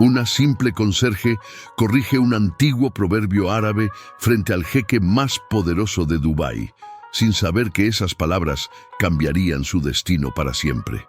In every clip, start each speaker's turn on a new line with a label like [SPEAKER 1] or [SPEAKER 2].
[SPEAKER 1] Una simple conserje corrige un antiguo proverbio árabe frente al jeque más poderoso de Dubái, sin saber que esas palabras cambiarían su destino para siempre.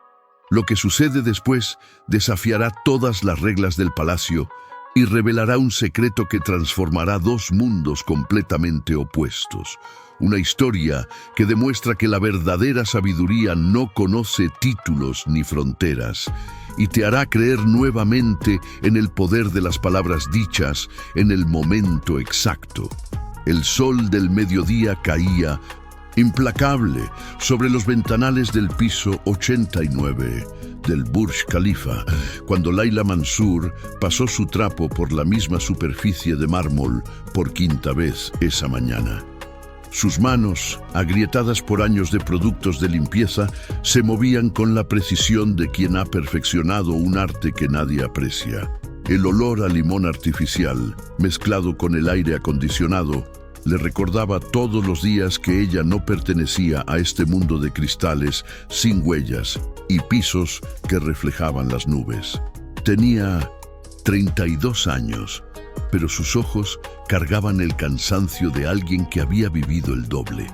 [SPEAKER 1] Lo que sucede después desafiará todas las reglas del palacio y revelará un secreto que transformará dos mundos completamente opuestos. Una historia que demuestra que la verdadera sabiduría no conoce títulos ni fronteras y te hará creer nuevamente en el poder de las palabras dichas en el momento exacto. El sol del mediodía caía implacable sobre los ventanales del piso 89 del Burj Khalifa, cuando Laila Mansur pasó su trapo por la misma superficie de mármol por quinta vez esa mañana. Sus manos, agrietadas por años de productos de limpieza, se movían con la precisión de quien ha perfeccionado un arte que nadie aprecia. El olor a limón artificial, mezclado con el aire acondicionado, le recordaba todos los días que ella no pertenecía a este mundo de cristales sin huellas y pisos que reflejaban las nubes. Tenía 32 años, pero sus ojos cargaban el cansancio de alguien que había vivido el doble.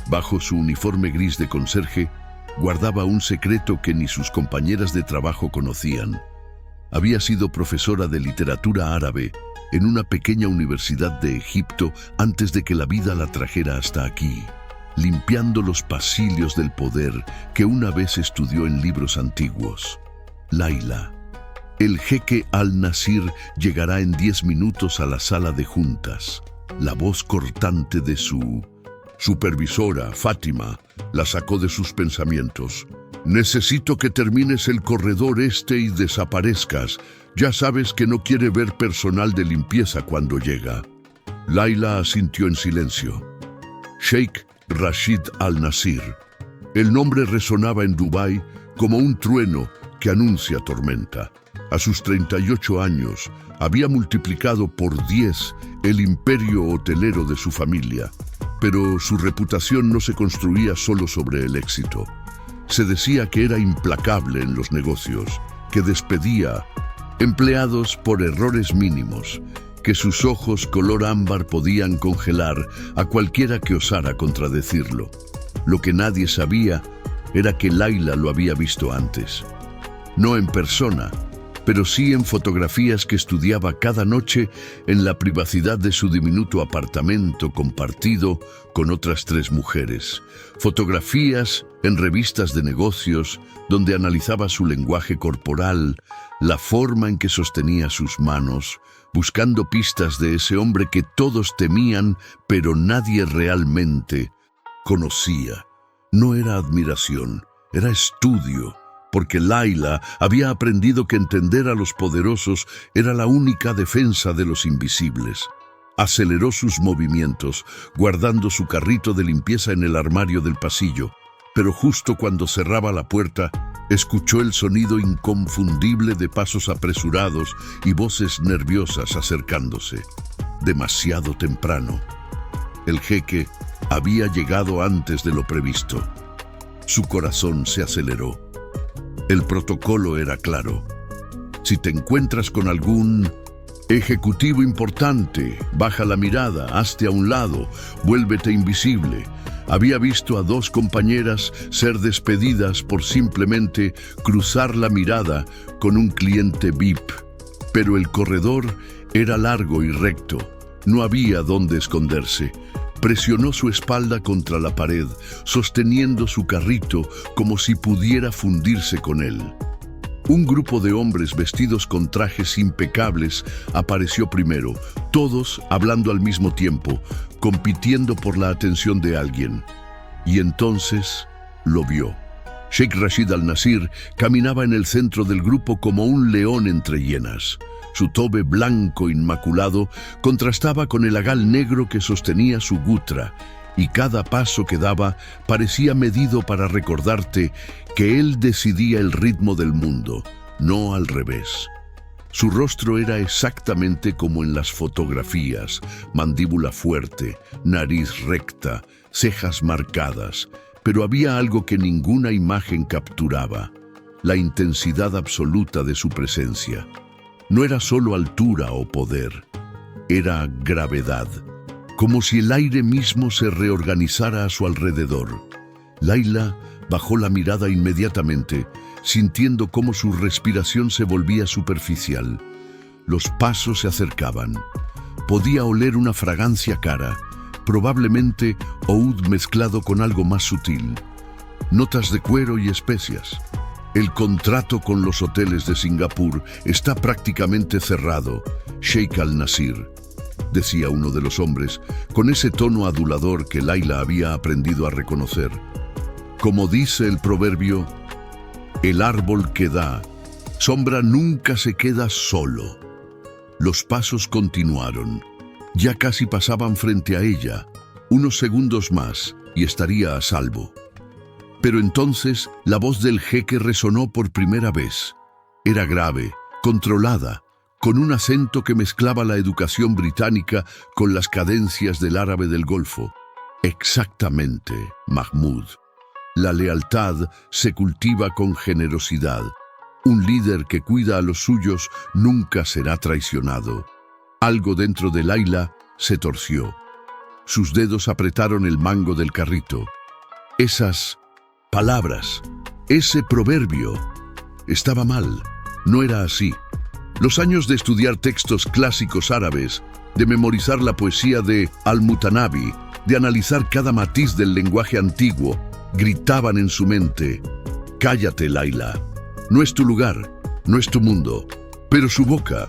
[SPEAKER 1] Bajo su uniforme gris de conserje, guardaba un secreto que ni sus compañeras de trabajo conocían. Había sido profesora de literatura árabe en una pequeña universidad de Egipto antes de que la vida la trajera hasta aquí, limpiando los pasillos del poder que una vez estudió en libros antiguos. Laila. El jeque Al-Nasir llegará en 10 minutos a la sala de juntas. La voz cortante de su supervisora, Fátima, la sacó de sus pensamientos. Necesito que termines el corredor este y desaparezcas. Ya sabes que no quiere ver personal de limpieza cuando llega. Laila asintió en silencio. Sheikh Rashid Al-Nasir. El nombre resonaba en Dubái como un trueno que anuncia tormenta. A sus 38 años, había multiplicado por 10 el imperio hotelero de su familia, pero su reputación no se construía solo sobre el éxito. Se decía que era implacable en los negocios, que despedía empleados por errores mínimos, que sus ojos color ámbar podían congelar a cualquiera que osara contradecirlo. Lo que nadie sabía era que Laila lo había visto antes. No en persona, pero sí en fotografías que estudiaba cada noche en la privacidad de su diminuto apartamento compartido con otras 3 mujeres. Fotografías en revistas de negocios donde analizaba su lenguaje corporal, la forma en que sostenía sus manos, buscando pistas de ese hombre que todos temían, pero nadie realmente conocía. No era admiración, era estudio, porque Laila había aprendido que entender a los poderosos era la única defensa de los invisibles. Aceleró sus movimientos, guardando su carrito de limpieza en el armario del pasillo, pero justo cuando cerraba la puerta, escuchó el sonido inconfundible de pasos apresurados y voces nerviosas acercándose. Demasiado temprano. El jeque había llegado antes de lo previsto. Su corazón se aceleró. El protocolo era claro. Si te encuentras con algún ejecutivo importante, baja la mirada, hazte a un lado, vuélvete invisible. Había visto a 2 compañeras ser despedidas por simplemente cruzar la mirada con un cliente VIP. Pero el corredor era largo y recto. No había dónde esconderse. Presionó su espalda contra la pared, sosteniendo su carrito como si pudiera fundirse con él. Un grupo de hombres vestidos con trajes impecables apareció primero, todos hablando al mismo tiempo, compitiendo por la atención de alguien. Y entonces lo vio. Sheikh Rashid Al-Nasir caminaba en el centro del grupo como un león entre hienas. Su tobe blanco inmaculado contrastaba con el agal negro que sostenía su gutra, y cada paso que daba parecía medido para recordarte que él decidía el ritmo del mundo, no al revés. Su rostro era exactamente como en las fotografías: mandíbula fuerte, nariz recta, cejas marcadas, pero había algo que ninguna imagen capturaba: la intensidad absoluta de su presencia. No era solo altura o poder, era gravedad, como si el aire mismo se reorganizara a su alrededor. Layla bajó la mirada inmediatamente, sintiendo cómo su respiración se volvía superficial. Los pasos se acercaban. Podía oler una fragancia cara, probablemente oud mezclado con algo más sutil. Notas de cuero y especias. El contrato con los hoteles de Singapur está prácticamente cerrado, Sheikh Al-Nasir, decía uno de los hombres, con ese tono adulador que Layla había aprendido a reconocer. Como dice el proverbio, el árbol que da sombra nunca se queda solo. Los pasos continuaron. Ya casi pasaban frente a ella. Unos segundos más y estaría a salvo. Pero entonces la voz del jeque resonó por primera vez. Era grave, controlada, con un acento que mezclaba la educación británica con las cadencias del árabe del Golfo. Exactamente, Mahmud. La lealtad se cultiva con generosidad. Un líder que cuida a los suyos nunca será traicionado. Algo dentro de Layla se torció. Sus dedos apretaron el mango del carrito. Esas palabras, ese proverbio, estaba mal. No era así. Los años de estudiar textos clásicos árabes, de memorizar la poesía de Al-Mutanabi, de analizar cada matiz del lenguaje antiguo, gritaban en su mente: «Cállate, Layla. No es tu lugar, no es tu mundo». Pero su boca,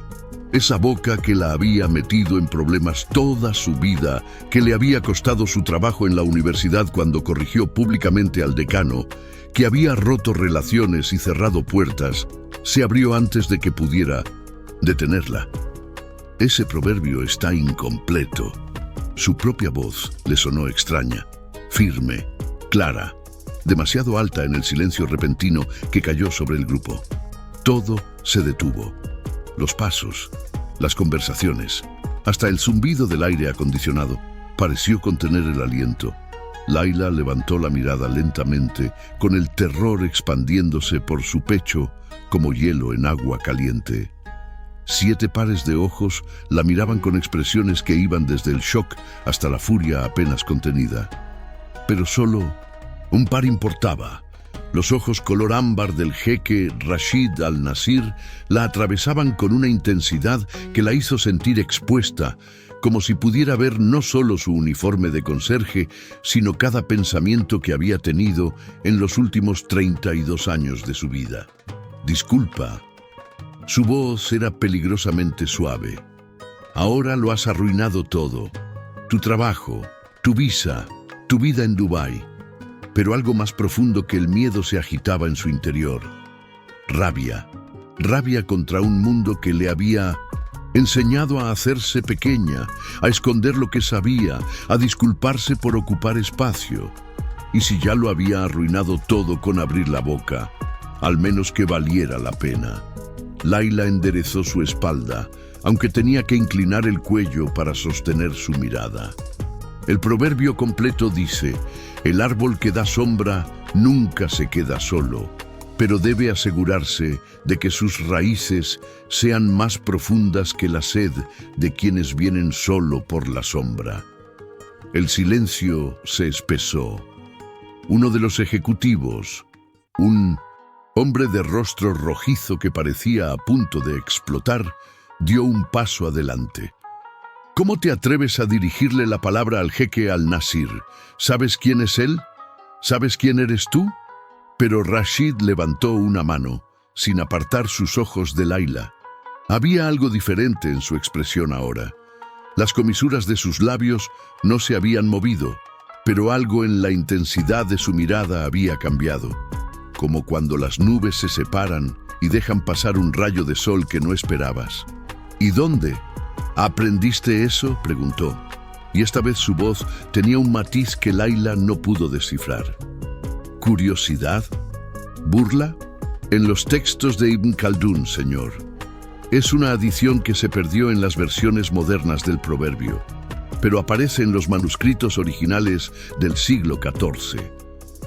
[SPEAKER 1] esa boca que la había metido en problemas toda su vida, que le había costado su trabajo en la universidad cuando corrigió públicamente al decano, que había roto relaciones y cerrado puertas, se abrió antes de que pudiera detenerla. Ese proverbio está incompleto. Su propia voz le sonó extraña, firme, clara, demasiado alta en el silencio repentino que cayó sobre el grupo. Todo se detuvo. Los pasos, las conversaciones, hasta el zumbido del aire acondicionado pareció contener el aliento. Layla levantó la mirada lentamente, con el terror expandiéndose por su pecho como hielo en agua caliente. 7 pares de ojos la miraban con expresiones que iban desde el shock hasta la furia apenas contenida. Pero solo un par importaba. Los ojos color ámbar del jeque Rashid Al-Nasir la atravesaban con una intensidad que la hizo sentir expuesta, como si pudiera ver no solo su uniforme de conserje, sino cada pensamiento que había tenido en los últimos 32 años de su vida. «Disculpa». Su voz era peligrosamente suave. «Ahora lo has arruinado todo. Tu trabajo, tu visa, tu vida en Dubái». Pero algo más profundo que el miedo se agitaba en su interior. Rabia. Rabia contra un mundo que le había enseñado a hacerse pequeña, a esconder lo que sabía, a disculparse por ocupar espacio. Y si ya lo había arruinado todo con abrir la boca, al menos que valiera la pena. Layla enderezó su espalda, aunque tenía que inclinar el cuello para sostener su mirada. El proverbio completo dice: el árbol que da sombra nunca se queda solo, pero debe asegurarse de que sus raíces sean más profundas que la sed de quienes vienen solo por la sombra. El silencio se espesó. Uno de los ejecutivos, un hombre de rostro rojizo que parecía a punto de explotar, dio un paso adelante. ¿Cómo te atreves a dirigirle la palabra al jeque Al-Nasir? ¿Sabes quién es él? ¿Sabes quién eres tú? Pero Rashid levantó una mano, sin apartar sus ojos de Layla. Había algo diferente en su expresión ahora. Las comisuras de sus labios no se habían movido, pero algo en la intensidad de su mirada había cambiado. Como cuando las nubes se separan y dejan pasar un rayo de sol que no esperabas. ¿Y dónde aprendiste eso?, preguntó, y esta vez su voz tenía un matiz que Layla no pudo descifrar. ¿Curiosidad? ¿Burla? En los textos de Ibn Khaldún, señor. Es una adición que se perdió en las versiones modernas del proverbio, pero aparece en los manuscritos originales del siglo XIV.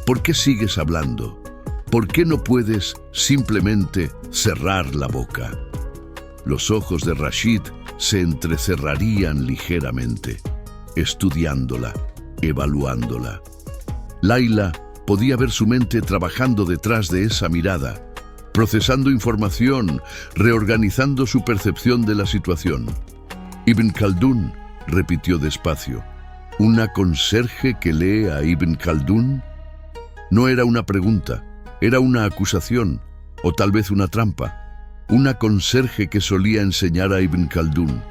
[SPEAKER 1] ¿Por qué sigues hablando? ¿Por qué no puedes simplemente cerrar la boca? Los ojos de Rashid se entrecerrarían ligeramente, estudiándola, evaluándola. Laila podía ver su mente trabajando detrás de esa mirada, procesando información, reorganizando su percepción de la situación. Ibn Khaldún repitió despacio. ¿Una conserje que lee a Ibn Khaldún? No era una pregunta, era una acusación, o tal vez una trampa. Una conserje que solía enseñar a Ibn Khaldún.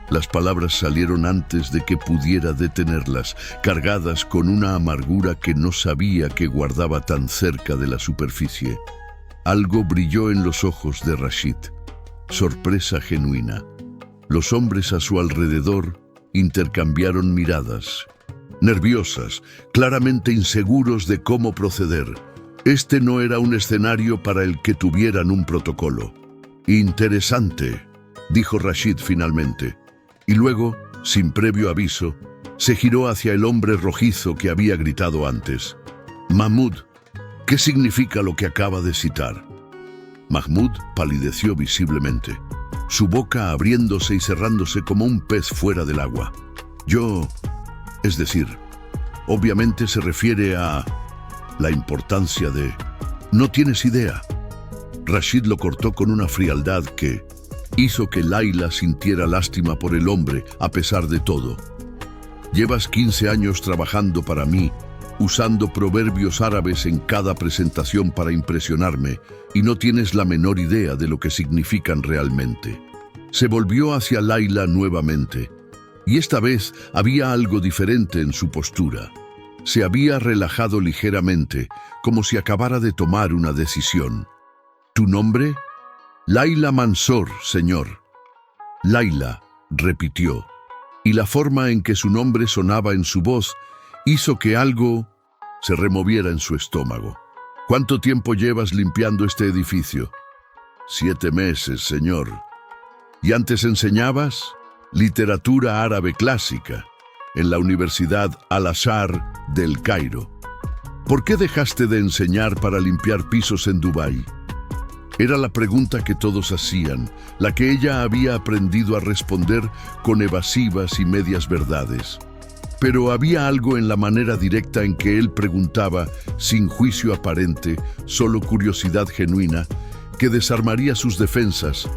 [SPEAKER 1] Las palabras salieron antes de que pudiera detenerlas, cargadas con una amargura que no sabía que guardaba tan cerca de la superficie. Algo brilló en los ojos de Rashid. Sorpresa genuina. Los hombres a su alrededor intercambiaron miradas. Nerviosas, claramente inseguros de cómo proceder. Este no era un escenario para el que tuvieran un protocolo. «Interesante», dijo Rashid finalmente, y luego, sin previo aviso, se giró hacia el hombre rojizo que había gritado antes. «Mahmud, ¿qué significa lo que acaba de citar?» Mahmud palideció visiblemente, su boca abriéndose y cerrándose como un pez fuera del agua. Es decir, obviamente se refiere a la importancia de... No tienes idea. Rashid lo cortó con una frialdad que hizo que Laila sintiera lástima por el hombre a pesar de todo. Llevas 15 años trabajando para mí, usando proverbios árabes en cada presentación para impresionarme, y no tienes la menor idea de lo que significan realmente. Se volvió hacia Laila nuevamente, y esta vez había algo diferente en su postura. Se había relajado ligeramente, como si acabara de tomar una decisión. ¿Tu nombre? Laila Mansor, señor. Laila, repitió, y la forma en que su nombre sonaba en su voz hizo que algo se removiera en su estómago. ¿Cuánto tiempo llevas limpiando este edificio? 7 meses, señor. ¿Y antes enseñabas? Literatura árabe clásica, en la Universidad Al-Azhar del Cairo. ¿Por qué dejaste de enseñar para limpiar pisos en Dubái? Era la pregunta que todos hacían, la que ella había aprendido a responder con evasivas y medias verdades. Pero había algo en la manera directa en que él preguntaba, sin juicio aparente, solo curiosidad genuina, que desarmaría sus defensas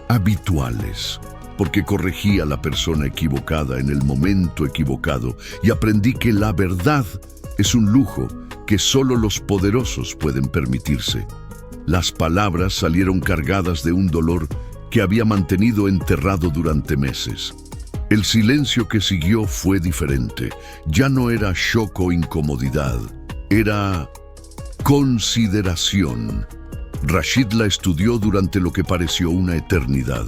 [SPEAKER 1] habituales, porque corregía a la persona equivocada en el momento equivocado, y aprendí que la verdad es un lujo que solo los poderosos pueden permitirse. Las palabras salieron cargadas de un dolor que había mantenido enterrado durante meses. El silencio que siguió fue diferente. Ya no era shock o incomodidad, era consideración. Rashid la estudió durante lo que pareció una eternidad.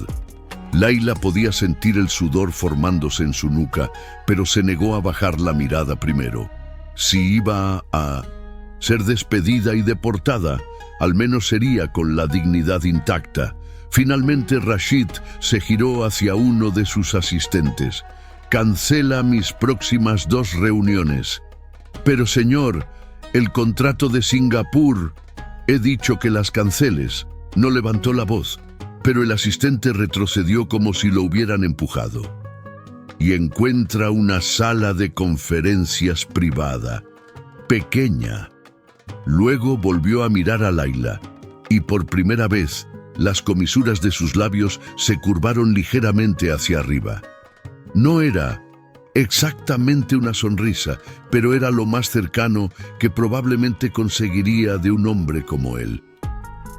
[SPEAKER 1] Laila podía sentir el sudor formándose en su nuca, pero se negó a bajar la mirada primero. Si iba a ser despedida y deportada, al menos sería con la dignidad intacta. Finalmente Rashid se giró hacia uno de sus asistentes. «Cancela mis próximas 2 reuniones». «Pero señor, el contrato de Singapur...» «He dicho que las canceles». No levantó la voz, pero el asistente retrocedió como si lo hubieran empujado. «Y encuentra una sala de conferencias privada, pequeña». Luego volvió a mirar a Laila, y por primera vez las comisuras de sus labios se curvaron ligeramente hacia arriba. No era exactamente una sonrisa, pero era lo más cercano que probablemente conseguiría de un hombre como él.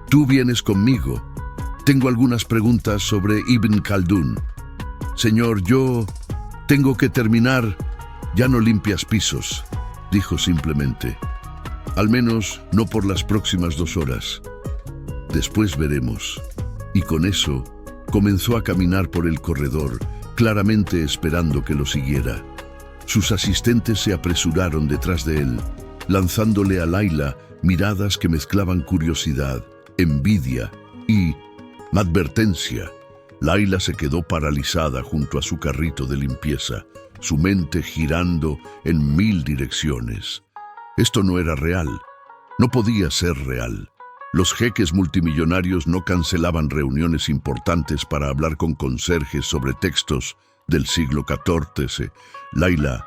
[SPEAKER 1] «Tú vienes conmigo. Tengo algunas preguntas sobre Ibn Khaldún». «Señor, yo tengo que terminar». «Ya no limpias pisos», dijo simplemente. «Al menos no por las próximas 2 horas. Después veremos». Y con eso comenzó a caminar por el corredor, claramente esperando que lo siguiera. Sus asistentes se apresuraron detrás de él, lanzándole a Laila miradas que mezclaban curiosidad, envidia y advertencia. Laila se quedó paralizada junto a su carrito de limpieza, su mente girando en 1000 direcciones. Esto no era real, no podía ser real. Los jeques multimillonarios no cancelaban reuniones importantes para hablar con conserjes sobre textos del siglo XIV. Laila,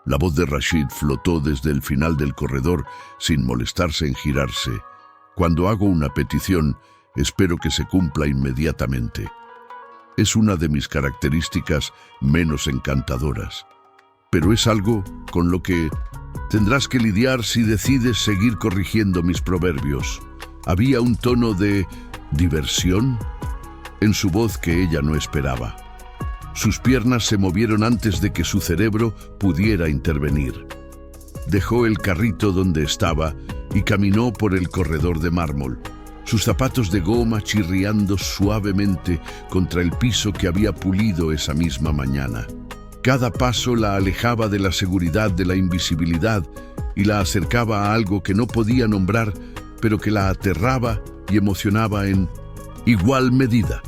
[SPEAKER 1] la voz de Rashid flotó desde el final del corredor sin molestarse en girarse. Cuando hago una petición, espero que se cumpla inmediatamente. Es una de mis características menos encantadoras, pero es algo con lo que tendrás que lidiar si decides seguir corrigiendo mis proverbios. Había un tono de diversión en su voz que ella no esperaba. Sus piernas se movieron antes de que su cerebro pudiera intervenir. Dejó el carrito donde estaba y caminó por el corredor de mármol, sus zapatos de goma chirriando suavemente contra el piso que había pulido esa misma mañana. Cada paso la alejaba de la seguridad de la invisibilidad y la acercaba a algo que no podía nombrar, pero que la aterraba y emocionaba en igual medida.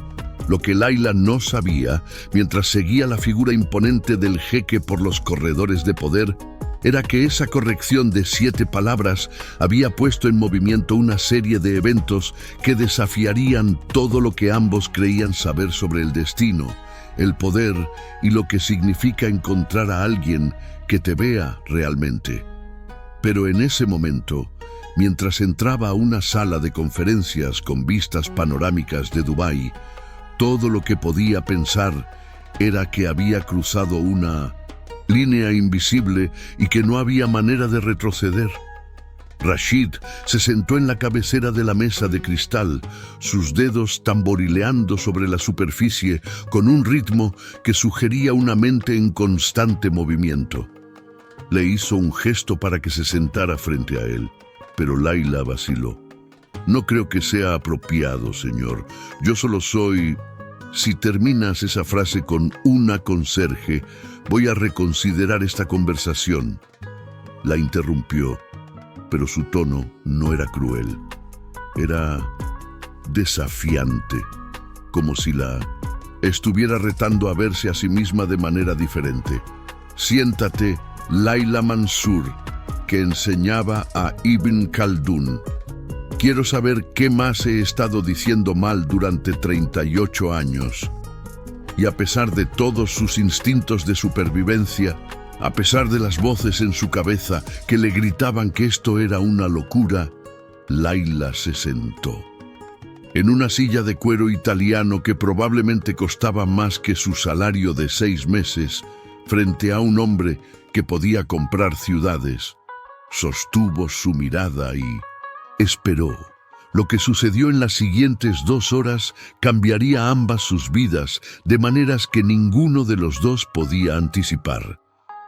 [SPEAKER 1] Lo que Laila no sabía, mientras seguía la figura imponente del jeque por los corredores de poder, era que esa corrección de 7 palabras había puesto en movimiento una serie de eventos que desafiarían todo lo que ambos creían saber sobre el destino, el poder y lo que significa encontrar a alguien que te vea realmente. Pero en ese momento, mientras entraba a una sala de conferencias con vistas panorámicas de Dubái, todo lo que podía pensar era que había cruzado una línea invisible y que no había manera de retroceder. Rashid se sentó en la cabecera de la mesa de cristal, sus dedos tamborileando sobre la superficie con un ritmo que sugería una mente en constante movimiento. Le hizo un gesto para que se sentara frente a él, pero Laila vaciló. No creo que sea apropiado, señor. Yo solo soy... Si terminas esa frase con una conserje, voy a reconsiderar esta conversación. La interrumpió, pero su tono no era cruel. Era desafiante, como si la estuviera retando a verse a sí misma de manera diferente. Siéntate, Laila Mansur, que enseñaba a Ibn Khaldún. Quiero saber qué más he estado diciendo mal durante 38 años. Y a pesar de todos sus instintos de supervivencia, a pesar de las voces en su cabeza que le gritaban que esto era una locura, Laila se sentó. En una silla de cuero italiano que probablemente costaba más que su salario de 6 meses, frente a un hombre que podía comprar ciudades, sostuvo su mirada y esperó. Lo que sucedió en las siguientes 2 horas cambiaría ambas sus vidas de maneras que ninguno de los dos podía anticipar.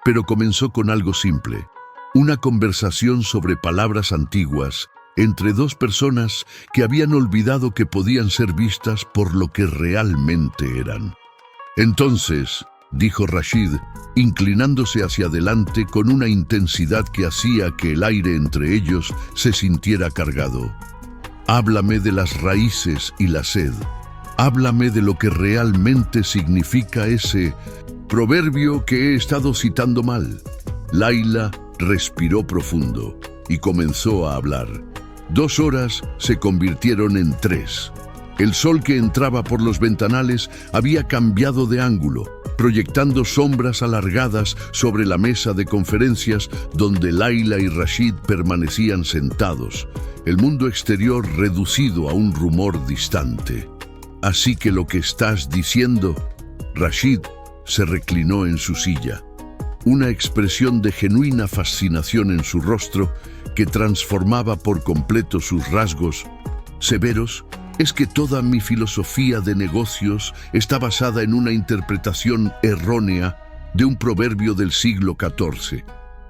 [SPEAKER 1] Pero comenzó con algo simple, una conversación sobre palabras antiguas entre 2 personas que habían olvidado que podían ser vistas por lo que realmente eran. Entonces, dijo Rashid, inclinándose hacia adelante con una intensidad que hacía que el aire entre ellos se sintiera cargado. Háblame de las raíces y la sed. Háblame de lo que realmente significa ese proverbio que he estado citando mal. Laila respiró profundo y comenzó a hablar. 2 horas se convirtieron en 3. El sol que entraba por los ventanales había cambiado de ángulo, proyectando sombras alargadas sobre la mesa de conferencias donde Laila y Rashid permanecían sentados, el mundo exterior reducido a un rumor distante. Así que lo que estás diciendo, Rashid se reclinó en su silla, una expresión de genuina fascinación en su rostro que transformaba por completo sus rasgos severos. Es que toda mi filosofía de negocios está basada en una interpretación errónea de un proverbio del siglo XIV.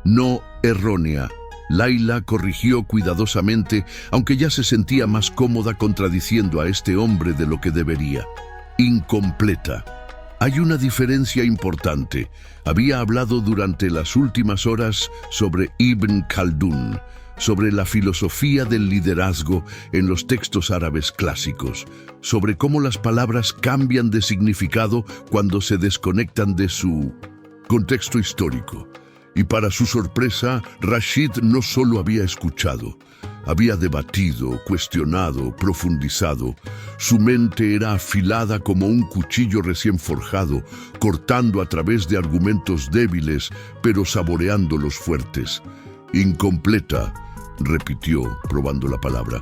[SPEAKER 1] No errónea. Laila corrigió cuidadosamente, aunque ya se sentía más cómoda contradiciendo a este hombre de lo que debería. Incompleta. Hay una diferencia importante. Había hablado durante las últimas horas sobre Ibn Khaldún, sobre la filosofía del liderazgo en los textos árabes clásicos, sobre cómo las palabras cambian de significado cuando se desconectan de su contexto histórico. Y para su sorpresa, Rashid no solo había escuchado, había debatido, cuestionado, profundizado. Su mente era afilada como un cuchillo recién forjado, cortando a través de argumentos débiles, pero saboreando los fuertes. Incompleta, repitió, probando la palabra.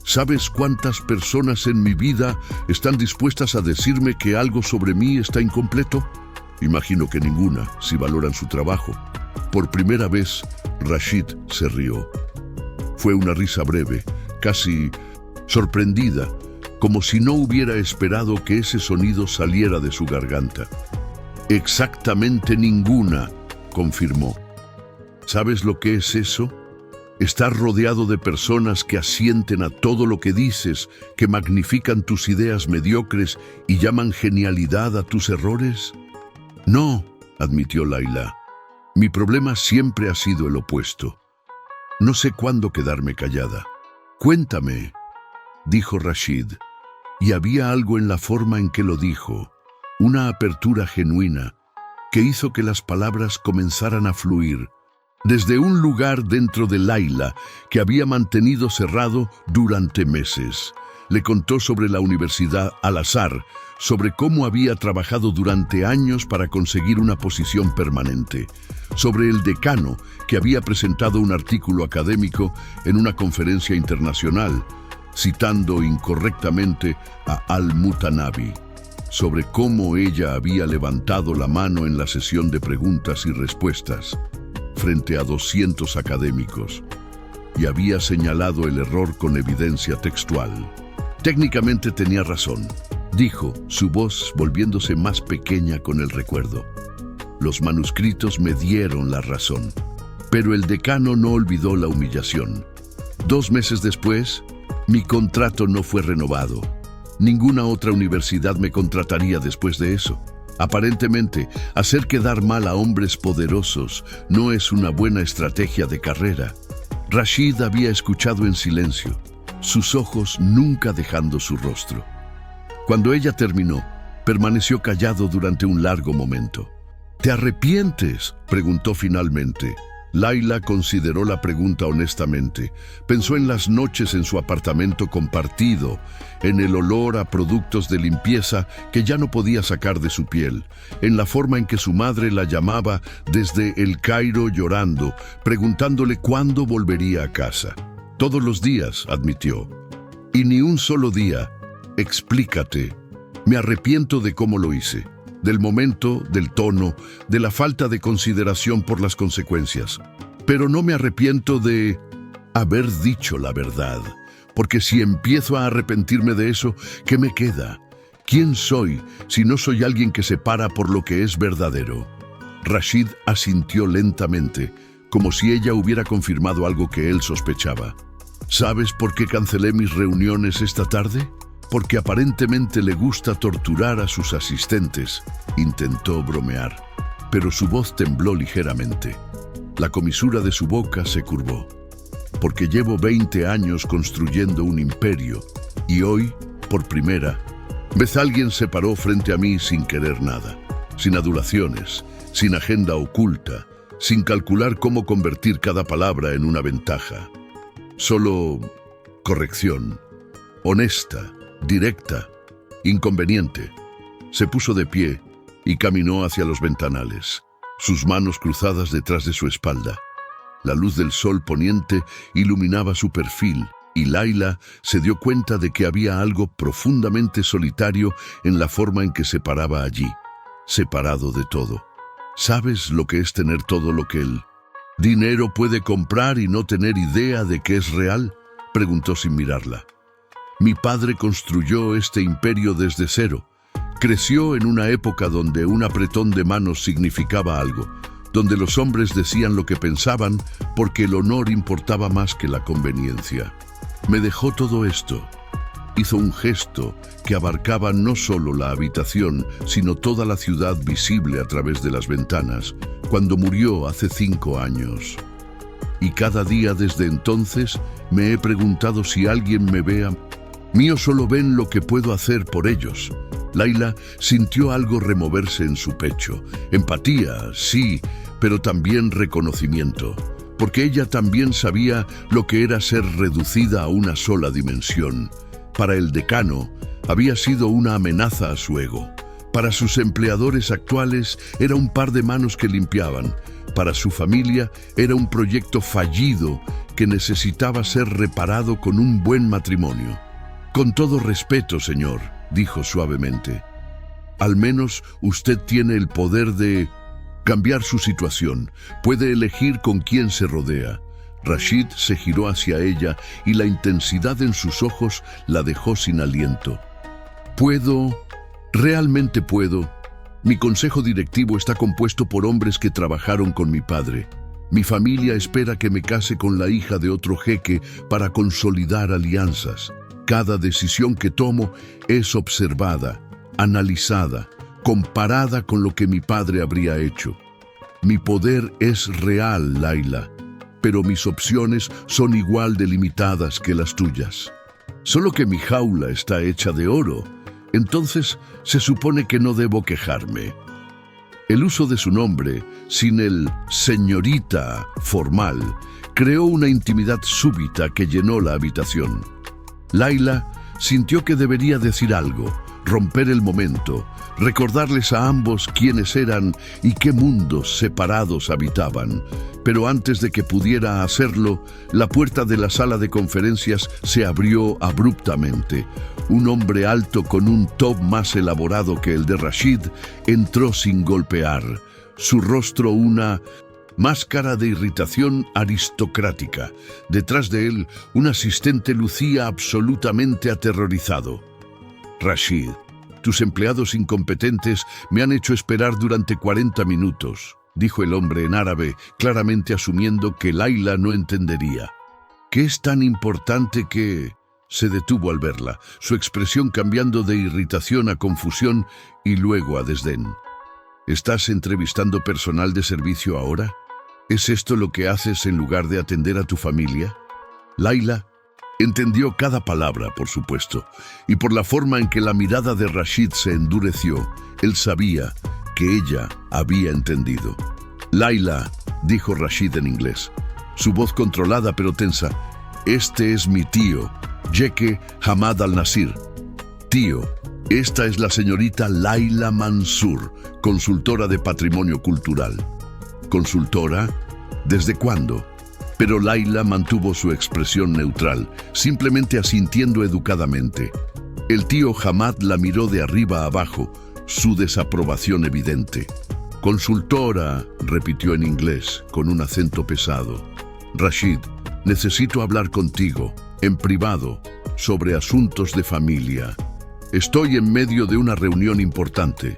[SPEAKER 1] ¿Sabes cuántas personas en mi vida están dispuestas a decirme que algo sobre mí está incompleto? Imagino que ninguna, si valoran su trabajo. Por primera vez, Rashid se rió. Fue una risa breve, casi sorprendida, como si no hubiera esperado que ese sonido saliera de su garganta. Exactamente ninguna, confirmó. ¿Sabes lo que es eso? Estar rodeado de personas que asienten a todo lo que dices, que magnifican tus ideas mediocres y llaman genialidad a tus errores. No, admitió Layla. Mi problema siempre ha sido el opuesto. No sé cuándo quedarme callada. Cuéntame, dijo Rashid, y había algo en la forma en que lo dijo, una apertura genuina, que hizo que las palabras comenzaran a fluir, desde un lugar dentro de Layla que había mantenido cerrado durante meses. Le contó sobre la Universidad Al-Azhar, sobre cómo había trabajado durante años para conseguir una posición permanente, sobre el decano que había presentado un artículo académico en una conferencia internacional, citando incorrectamente a Al-Mutanabi, sobre cómo ella había levantado la mano en la sesión de preguntas y respuestas frente a 200 académicos y había señalado el error con evidencia textual. Técnicamente tenía razón, dijo, su voz volviéndose más pequeña con el recuerdo. Los manuscritos me dieron la razón, pero el decano no olvidó la humillación. 2 meses después, mi contrato no fue renovado. Ninguna otra universidad me contrataría después de eso. Aparentemente, hacer quedar mal a hombres poderosos no es una buena estrategia de carrera. Rashid había escuchado en silencio, sus ojos nunca dejando su rostro. Cuando ella terminó, permaneció callado durante un largo momento. ¿Te arrepientes?, preguntó finalmente. Layla consideró la pregunta honestamente. Pensó en las noches en su apartamento compartido, en el olor a productos de limpieza que ya no podía sacar de su piel, en la forma en que su madre la llamaba desde El Cairo llorando, preguntándole cuándo volvería a casa. Todos los días, admitió. Y ni un solo día. Explícate. Me arrepiento de cómo lo hice. Del momento, del tono, de la falta de consideración por las consecuencias. Pero no me arrepiento de haber dicho la verdad, porque si empiezo a arrepentirme de eso, ¿qué me queda? ¿Quién soy si no soy alguien que se para por lo que es verdadero? Rashid asintió lentamente, como si ella hubiera confirmado algo que él sospechaba. ¿Sabes por qué cancelé mis reuniones esta tarde? Porque aparentemente le gusta torturar a sus asistentes, intentó bromear, pero su voz tembló ligeramente. La comisura de su boca se curvó. Porque llevo 20 años construyendo un imperio, y hoy, por primera vez, alguien se paró frente a mí sin querer nada, sin adulaciones, sin agenda oculta, sin calcular cómo convertir cada palabra en una ventaja. Solo corrección, honesta, directa, inconveniente. Se puso de pie y caminó hacia los ventanales, sus manos cruzadas detrás de su espalda. La luz del sol poniente iluminaba su perfil y Layla se dio cuenta de que había algo profundamente solitario en la forma en que se paraba allí, separado de todo. ¿Sabes lo que es tener todo lo que el dinero puede comprar y no tener idea de que es real?, preguntó sin mirarla. Mi padre construyó este imperio desde cero. Creció en una época donde un apretón de manos significaba algo, donde los hombres decían lo que pensaban porque el honor importaba más que la conveniencia. Me dejó todo esto. Hizo un gesto que abarcaba no solo la habitación, sino toda la ciudad visible a través de las ventanas, cuando murió hace 5 años. Y cada día desde entonces me he preguntado si alguien me vea. Míos solo ven lo que puedo hacer por ellos. Layla sintió algo removerse en su pecho. Empatía, sí, pero también reconocimiento, porque ella también sabía lo que era ser reducida a una sola dimensión. Para el decano, había sido una amenaza a su ego. Para sus empleadores actuales, era un par de manos que limpiaban. Para su familia, era un proyecto fallido que necesitaba ser reparado con un buen matrimonio. «Con todo respeto, señor», dijo suavemente, «al menos usted tiene el poder de cambiar su situación. Puede elegir con quién se rodea». Rashid se giró hacia ella y la intensidad en sus ojos la dejó sin aliento. «Puedo, realmente puedo. Mi consejo directivo está compuesto por hombres que trabajaron con mi padre. Mi familia espera que me case con la hija de otro jeque para consolidar alianzas. Cada decisión que tomo es observada, analizada, comparada con lo que mi padre habría hecho. Mi poder es real, Laila, pero mis opciones son igual de limitadas que las tuyas. Solo que mi jaula está hecha de oro, entonces se supone que no debo quejarme». El uso de su nombre, sin el señorita formal, creó una intimidad súbita que llenó la habitación. Laila sintió que debería decir algo, romper el momento, recordarles a ambos quiénes eran y qué mundos separados habitaban. Pero antes de que pudiera hacerlo, la puerta de la sala de conferencias se abrió abruptamente. Un hombre alto con un top más elaborado que el de Rashid entró sin golpear. Su rostro una máscara de irritación aristocrática. Detrás de él, un asistente lucía absolutamente aterrorizado. «Rashid, tus empleados incompetentes me han hecho esperar durante 40 minutos», dijo el hombre en árabe, claramente asumiendo que Laila no entendería. «¿Qué es tan importante que...?» Se detuvo al verla, su expresión cambiando de irritación a confusión y luego a desdén. «¿Estás entrevistando personal de servicio ahora? ¿Es esto lo que haces en lugar de atender a tu familia?» Laila entendió cada palabra, por supuesto, y por la forma en que la mirada de Rashid se endureció, él sabía que ella había entendido. «Laila», dijo Rashid en inglés, su voz controlada pero tensa, «este es mi tío, Jeque Hamad al-Nasir. Tío, esta es la señorita Laila Mansur, consultora de patrimonio cultural». «¿Consultora? ¿Desde cuándo?» Pero Laila mantuvo su expresión neutral, simplemente asintiendo educadamente. El tío Hamad la miró de arriba a abajo, su desaprobación evidente. «Consultora», repitió en inglés, con un acento pesado. «Rashid, necesito hablar contigo, en privado, sobre asuntos de familia. Estoy en medio de una reunión importante.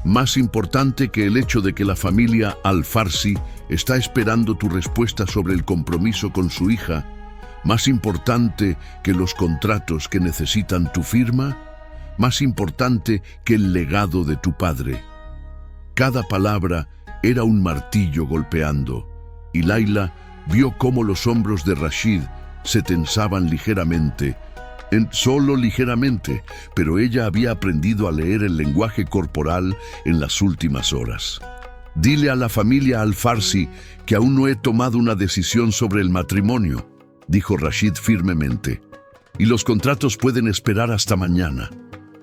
[SPEAKER 1] Más importante que el hecho de que la familia Al-Farsi está esperando tu respuesta sobre el compromiso con su hija. Más importante que los contratos que necesitan tu firma. Más importante que el legado de tu padre». Cada palabra era un martillo golpeando, y Laila vio cómo los hombros de Rashid se tensaban ligeramente, solo ligeramente, pero ella había aprendido a leer el lenguaje corporal en las últimas horas. «Dile a la familia Al-Farsi que aún no he tomado una decisión sobre el matrimonio», dijo Rashid firmemente, «y los contratos pueden esperar hasta mañana.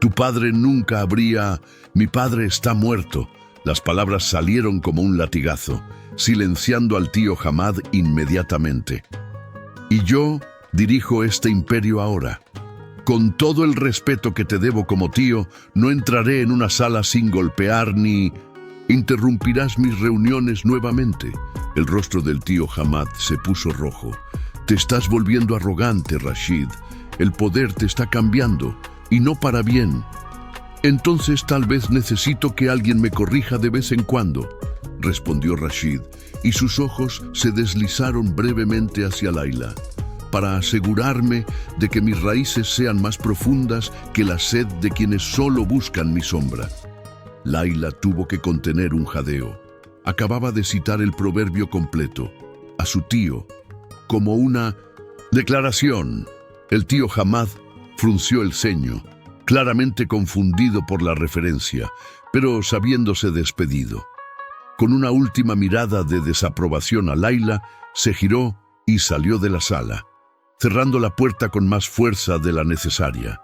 [SPEAKER 1] Tu padre nunca habría... Mi padre está muerto». Las palabras salieron como un latigazo, silenciando al tío Hamad inmediatamente. «Y yo dirijo este imperio ahora. Con todo el respeto que te debo como tío, no entraré en una sala sin golpear ni... Interrumpirás mis reuniones nuevamente». El rostro del tío Hamad se puso rojo. «Te estás volviendo arrogante, Rashid. El poder te está cambiando, y no para bien. Entonces tal vez necesito que alguien me corrija de vez en cuando», respondió Rashid, y sus ojos se deslizaron brevemente hacia Laila. «Para asegurarme de que mis raíces sean más profundas que la sed de quienes solo buscan mi sombra». Laila tuvo que contener un jadeo. Acababa de citar el proverbio completo, a su tío, como una declaración. El tío Hamad frunció el ceño, claramente confundido por la referencia, pero sabiéndose despedido. Con una última mirada de desaprobación a Laila, se giró y salió de la sala, cerrando la puerta con más fuerza de la necesaria.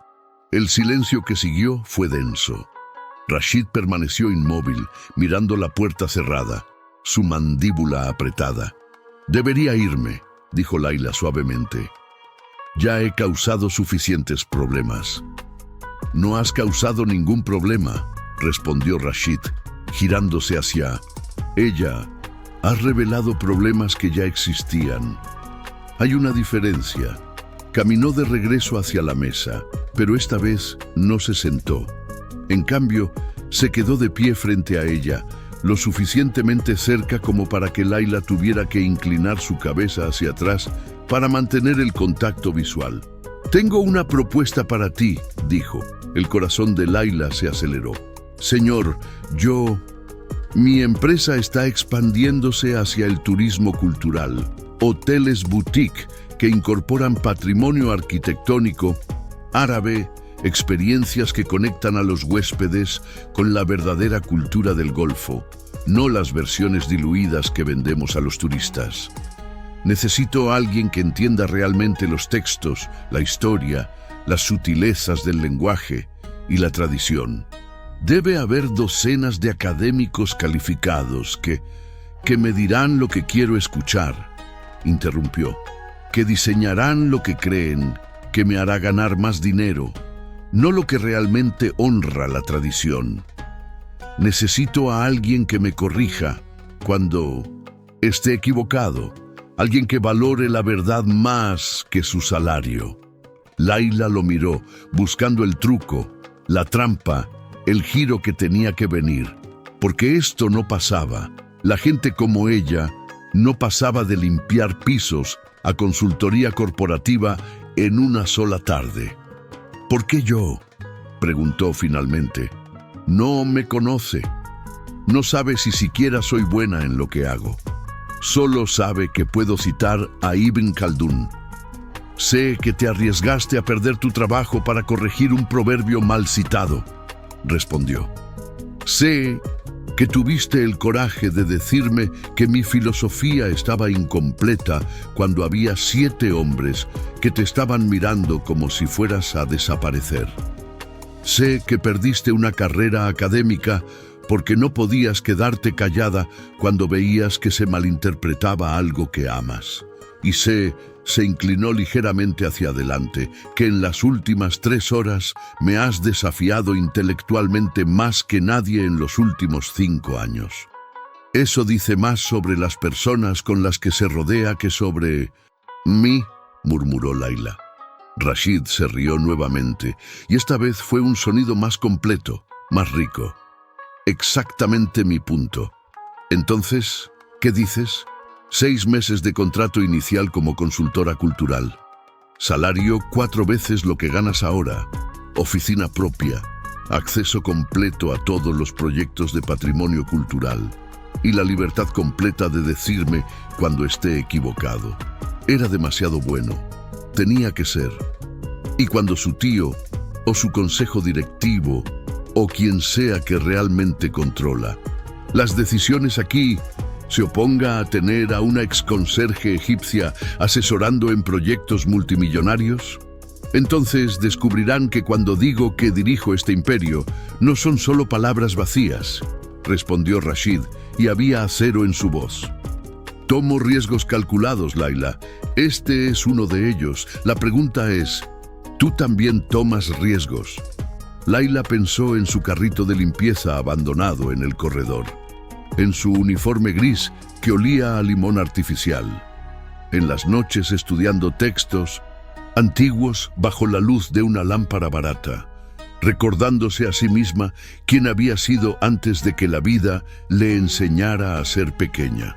[SPEAKER 1] El silencio que siguió fue denso. Rashid permaneció inmóvil, mirando la puerta cerrada, su mandíbula apretada. «Debería irme», dijo Laila suavemente. «Ya he causado suficientes problemas». «No has causado ningún problema», respondió Rashid, girándose hacia ella. «Has revelado problemas que ya existían. Hay una diferencia». Caminó de regreso hacia la mesa, pero esta vez no se sentó. En cambio, se quedó de pie frente a ella, lo suficientemente cerca como para que Laila tuviera que inclinar su cabeza hacia atrás para mantener el contacto visual. «Tengo una propuesta para ti», dijo. El corazón de Laila se aceleró. «Señor, mi empresa está expandiéndose hacia el turismo cultural. Hoteles boutique que incorporan patrimonio arquitectónico árabe, experiencias que conectan a los huéspedes con la verdadera cultura del Golfo, no las versiones diluidas que vendemos a los turistas. Necesito a alguien que entienda realmente los textos, la historia, las sutilezas del lenguaje y la tradición. Debe haber docenas de académicos calificados que me dirán lo que quiero escuchar», interrumpió, «que diseñarán lo que creen que me hará ganar más dinero, no lo que realmente honra la tradición. Necesito a alguien que me corrija cuando esté equivocado, alguien que valore la verdad más que su salario». Laila lo miró, buscando el truco, la trampa, el giro que tenía que venir, porque esto no pasaba. La gente como ella no pasaba de limpiar pisos a consultoría corporativa en una sola tarde. «¿Por qué yo?», preguntó finalmente. «No me conoce. No sabe si siquiera soy buena en lo que hago. Solo sabe que puedo citar a Ibn Khaldún. Sé que te arriesgaste a perder tu trabajo para corregir un proverbio mal citado», respondió. «Sé que tuviste el coraje de decirme que mi filosofía estaba incompleta cuando había 7 hombres que te estaban mirando como si fueras a desaparecer. Sé que perdiste una carrera académica porque no podías quedarte callada cuando veías que se malinterpretaba algo que amas. Y sé», se inclinó ligeramente hacia adelante, «que en las últimas 3 horas me has desafiado intelectualmente más que nadie en los últimos 5 años. Eso dice más sobre las personas con las que se rodea que sobre mí», murmuró Laila. Rashid se rió nuevamente, y esta vez fue un sonido más completo, más rico. «Exactamente mi punto. Entonces, ¿qué dices? 6 meses de contrato inicial como consultora cultural. Salario 4 veces lo que ganas ahora. Oficina propia. Acceso completo a todos los proyectos de patrimonio cultural. Y la libertad completa de decirme cuando esté equivocado. Era demasiado bueno. Tenía que ser. Y cuando su tío, o su consejo directivo, o quien sea que realmente controla las decisiones aquí, se oponga a tener a una exconserje egipcia asesorando en proyectos multimillonarios, entonces descubrirán que cuando digo que dirijo este imperio, no son solo palabras vacías», respondió Rashid, y había acero en su voz. «Tomo riesgos calculados, Laila. Este es uno de ellos. La pregunta es, ¿tú también tomas riesgos?». Laila pensó en su carrito de limpieza abandonado en el corredor, en su uniforme gris que olía a limón artificial, en las noches estudiando textos antiguos bajo la luz de una lámpara barata, recordándose a sí misma quién había sido antes de que la vida le enseñara a ser pequeña.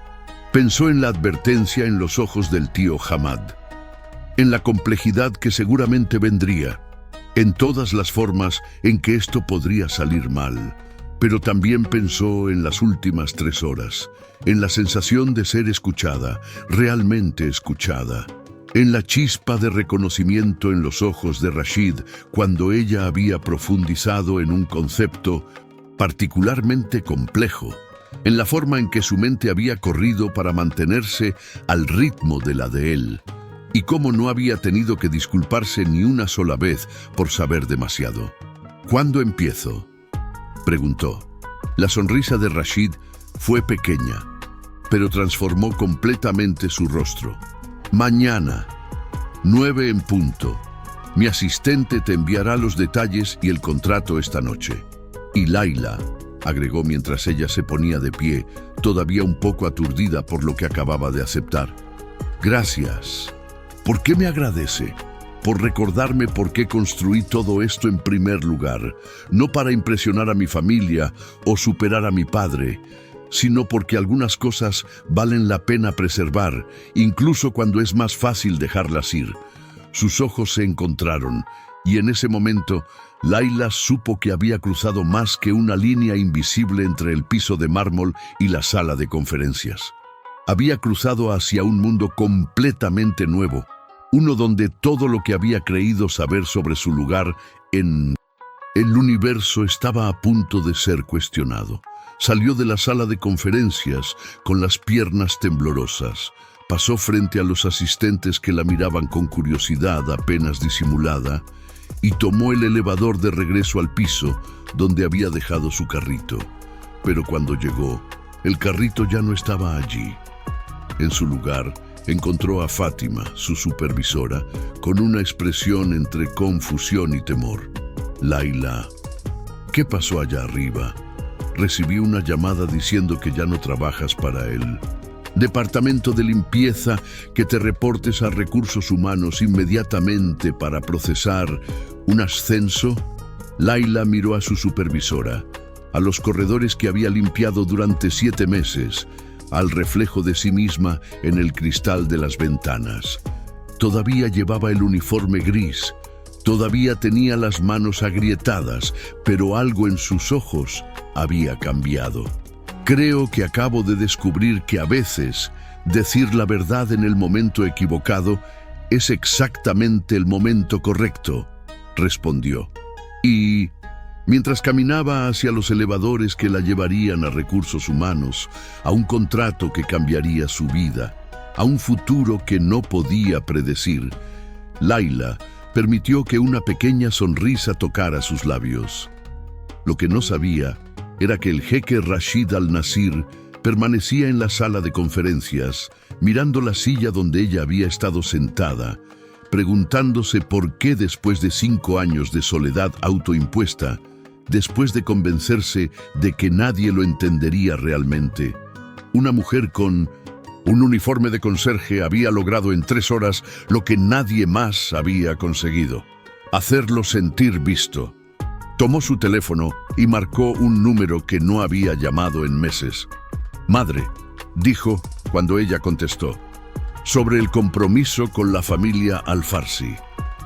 [SPEAKER 1] Pensó en la advertencia en los ojos del tío Hamad, en la complejidad que seguramente vendría, en todas las formas en que esto podría salir mal. Pero también pensó en las últimas 3 horas, en la sensación de ser escuchada, realmente escuchada, en la chispa de reconocimiento en los ojos de Rashid cuando ella había profundizado en un concepto particularmente complejo, en la forma en que su mente había corrido para mantenerse al ritmo de la de él, y cómo no había tenido que disculparse ni una sola vez por saber demasiado. ¿Cuándo empiezo?, preguntó. La sonrisa de Rashid fue pequeña, pero transformó completamente su rostro. Mañana, 9 en punto. Mi asistente te enviará los detalles y el contrato esta noche. Y Laila, agregó mientras ella se ponía de pie, todavía un poco aturdida por lo que acababa de aceptar. Gracias. ¿Por qué me agradece? Por recordarme por qué construí todo esto en primer lugar, no para impresionar a mi familia o superar a mi padre, sino porque algunas cosas valen la pena preservar, incluso cuando es más fácil dejarlas ir. Sus ojos se encontraron, y en ese momento, Laila supo que había cruzado más que una línea invisible entre el piso de mármol y la sala de conferencias. Había cruzado hacia un mundo completamente nuevo, uno donde todo lo que había creído saber sobre su lugar en el universo estaba a punto de ser cuestionado. Salió de la sala de conferencias con las piernas temblorosas. Pasó frente a los asistentes que la miraban con curiosidad apenas disimulada y tomó el elevador de regreso al piso donde había dejado su carrito. Pero cuando llegó, el carrito ya no estaba allí. En su lugar, encontró a Fátima, su supervisora, con una expresión entre confusión y temor. Laila, ¿qué pasó allá arriba? Recibí una llamada diciendo que ya no trabajas para él. Departamento de limpieza, que te reportes a recursos humanos inmediatamente para procesar un ascenso. Laila miró a su supervisora, a los corredores que había limpiado durante 7 meses, al reflejo de sí misma en el cristal de las ventanas. Todavía llevaba el uniforme gris, todavía tenía las manos agrietadas, pero algo en sus ojos había cambiado. Creo que acabo de descubrir que a veces decir la verdad en el momento equivocado es exactamente el momento correcto, respondió. Y mientras caminaba hacia los elevadores que la llevarían a recursos humanos, a un contrato que cambiaría su vida, a un futuro que no podía predecir, Laila permitió que una pequeña sonrisa tocara sus labios. Lo que no sabía era que el jeque Rashid Al-Nasir permanecía en la sala de conferencias, mirando la silla donde ella había estado sentada, preguntándose por qué después de 5 años de soledad autoimpuesta, después de convencerse de que nadie lo entendería realmente, una mujer con un uniforme de conserje había logrado en 3 horas lo que nadie más había conseguido: hacerlo sentir visto. Tomó su teléfono y marcó un número que no había llamado en meses. «Madre», dijo cuando ella contestó, «sobre el compromiso con la familia Al-Farsi.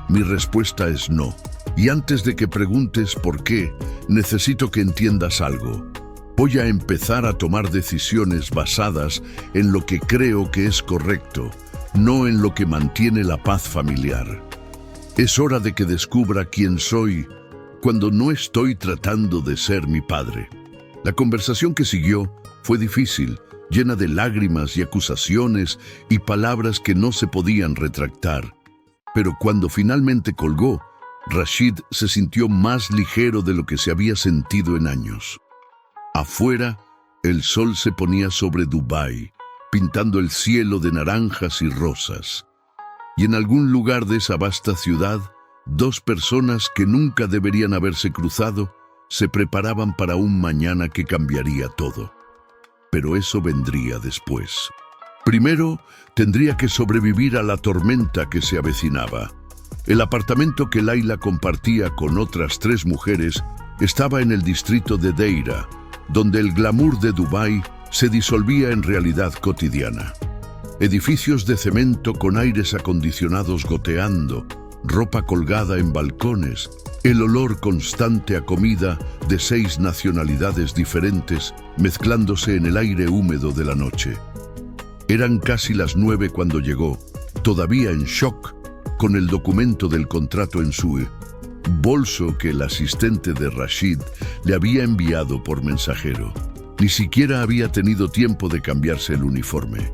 [SPEAKER 1] Mi respuesta es no. Y antes de que preguntes por qué, necesito que entiendas algo. Voy a empezar a tomar decisiones basadas en lo que creo que es correcto, no en lo que mantiene la paz familiar. Es hora de que descubra quién soy cuando no estoy tratando de ser mi padre». La conversación que siguió fue difícil, llena de lágrimas y acusaciones y palabras que no se podían retractar. Pero cuando finalmente colgó, Rashid se sintió más ligero de lo que se había sentido en años. Afuera, el sol se ponía sobre Dubái, pintando el cielo de naranjas y rosas. Y en algún lugar de esa vasta ciudad, 2 personas que nunca deberían haberse cruzado se preparaban para un mañana que cambiaría todo. Pero eso vendría después. Primero, tendría que sobrevivir a la tormenta que se avecinaba. El apartamento que Laila compartía con otras 3 mujeres estaba en el distrito de Deira, donde el glamour de Dubái se disolvía en realidad cotidiana. Edificios de cemento con aires acondicionados goteando, ropa colgada en balcones, el olor constante a comida de 6 nacionalidades diferentes mezclándose en el aire húmedo de la noche. Eran casi las 9 cuando llegó, todavía en shock, con el documento del contrato en su bolso que el asistente de Rashid le había enviado por mensajero. Ni siquiera había tenido tiempo de cambiarse el uniforme.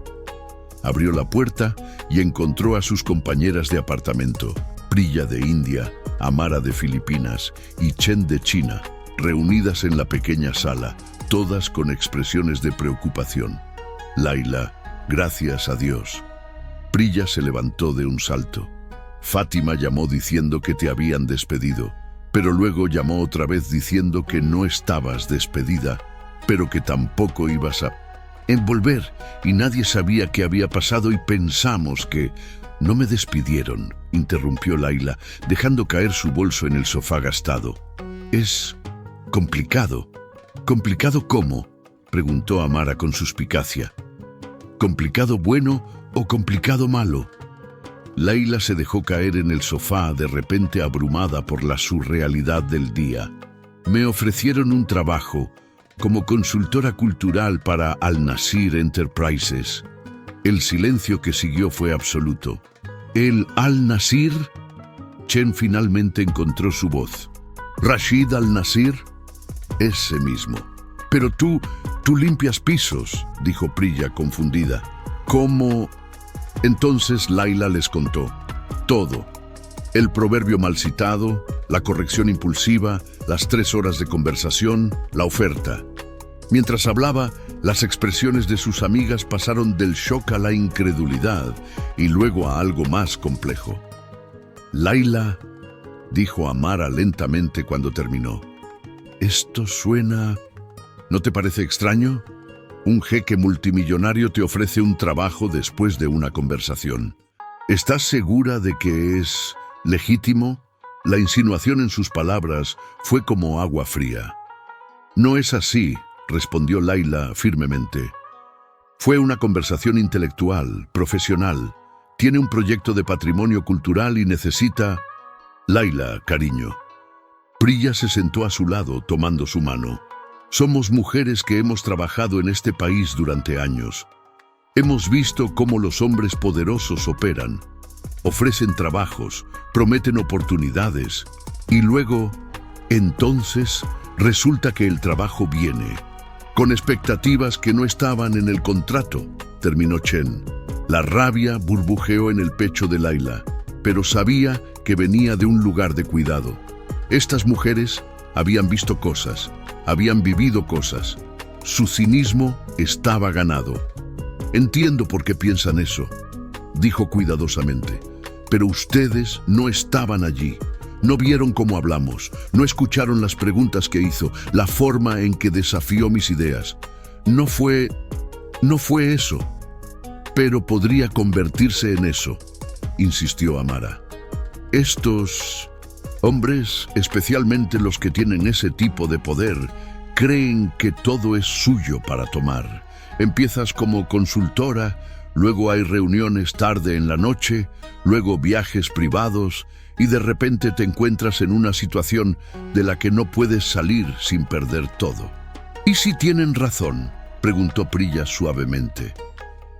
[SPEAKER 1] Abrió la puerta y encontró a sus compañeras de apartamento, Priya de India, Amara de Filipinas y Chen de China, reunidas en la pequeña sala, todas con expresiones de preocupación. Laila, gracias a Dios. Priya se levantó de un salto. Fátima llamó diciendo que te habían despedido, pero luego llamó otra vez diciendo que no estabas despedida, pero que tampoco ibas a volver, y nadie sabía qué había pasado y pensamos que... No me despidieron, interrumpió Laila, dejando caer su bolso en el sofá gastado. Es complicado. ¿Complicado cómo?, preguntó Amara con suspicacia. ¿Complicado bueno o complicado malo? Laila se dejó caer en el sofá, de repente abrumada por la surrealidad del día. Me ofrecieron un trabajo como consultora cultural para Al Nasir Enterprises. El silencio que siguió fue absoluto. ¿El Al Nasir? Chen finalmente encontró su voz. ¿Rashid Al Nasir? Ese mismo. Pero tú limpias pisos, dijo Priya confundida. ¿Cómo? Entonces Laila les contó todo. El proverbio mal citado, la corrección impulsiva, las 3 horas de conversación, la oferta. Mientras hablaba, las expresiones de sus amigas pasaron del shock a la incredulidad y luego a algo más complejo. Laila, dijo Amara lentamente cuando terminó. Esto suena... ¿No te parece extraño? Un jeque multimillonario te ofrece un trabajo después de una conversación. ¿Estás segura de que es legítimo? La insinuación en sus palabras fue como agua fría. No es así, respondió Laila firmemente. Fue una conversación intelectual, profesional. Tiene un proyecto de patrimonio cultural y necesita... Laila, cariño. Priya se sentó a su lado, tomando su mano. Somos mujeres que hemos trabajado en este país durante años. Hemos visto cómo los hombres poderosos operan. Ofrecen trabajos, prometen oportunidades y luego, entonces, resulta que el trabajo viene con expectativas que no estaban en el contrato, terminó Chen. La rabia burbujeó en el pecho de Laila, pero sabía que venía de un lugar de cuidado. Estas mujeres habían visto cosas, habían vivido cosas. Su cinismo estaba ganado. Entiendo por qué piensan eso, dijo cuidadosamente, pero ustedes no estaban allí. No vieron cómo hablamos, no escucharon las preguntas que hizo, la forma en que desafió mis ideas. No fue eso, pero podría convertirse en eso, insistió Amara. Estos hombres, especialmente los que tienen ese tipo de poder, creen que todo es suyo para tomar. Empiezas como consultora, luego hay reuniones tarde en la noche, luego viajes privados, y de repente te encuentras en una situación de la que no puedes salir sin perder todo. ¿Y si tienen razón?, preguntó Priya suavemente.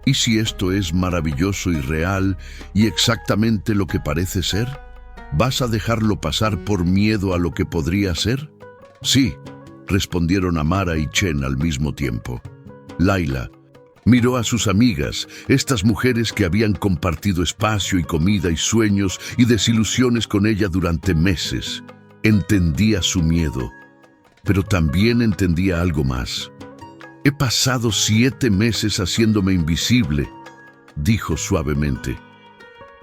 [SPEAKER 1] ¿Y si esto es maravilloso y real y exactamente lo que parece ser? ¿Vas a dejarlo pasar por miedo a lo que podría ser? Sí, respondieron Amara y Chen al mismo tiempo. Laila miró a sus amigas, estas mujeres que habían compartido espacio y comida y sueños y desilusiones con ella durante meses. Entendía su miedo, pero también entendía algo más. He pasado 7 meses haciéndome invisible, dijo suavemente,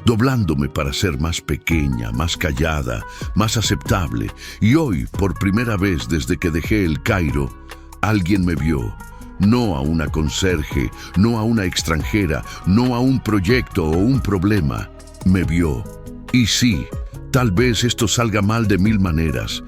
[SPEAKER 1] doblándome para ser más pequeña, más callada, más aceptable, y hoy, por primera vez desde que dejé el Cairo, alguien me vio. No a una conserje, no a una extranjera, no a un proyecto o un problema. Me vio. Y sí, tal vez esto salga mal de 1000 maneras.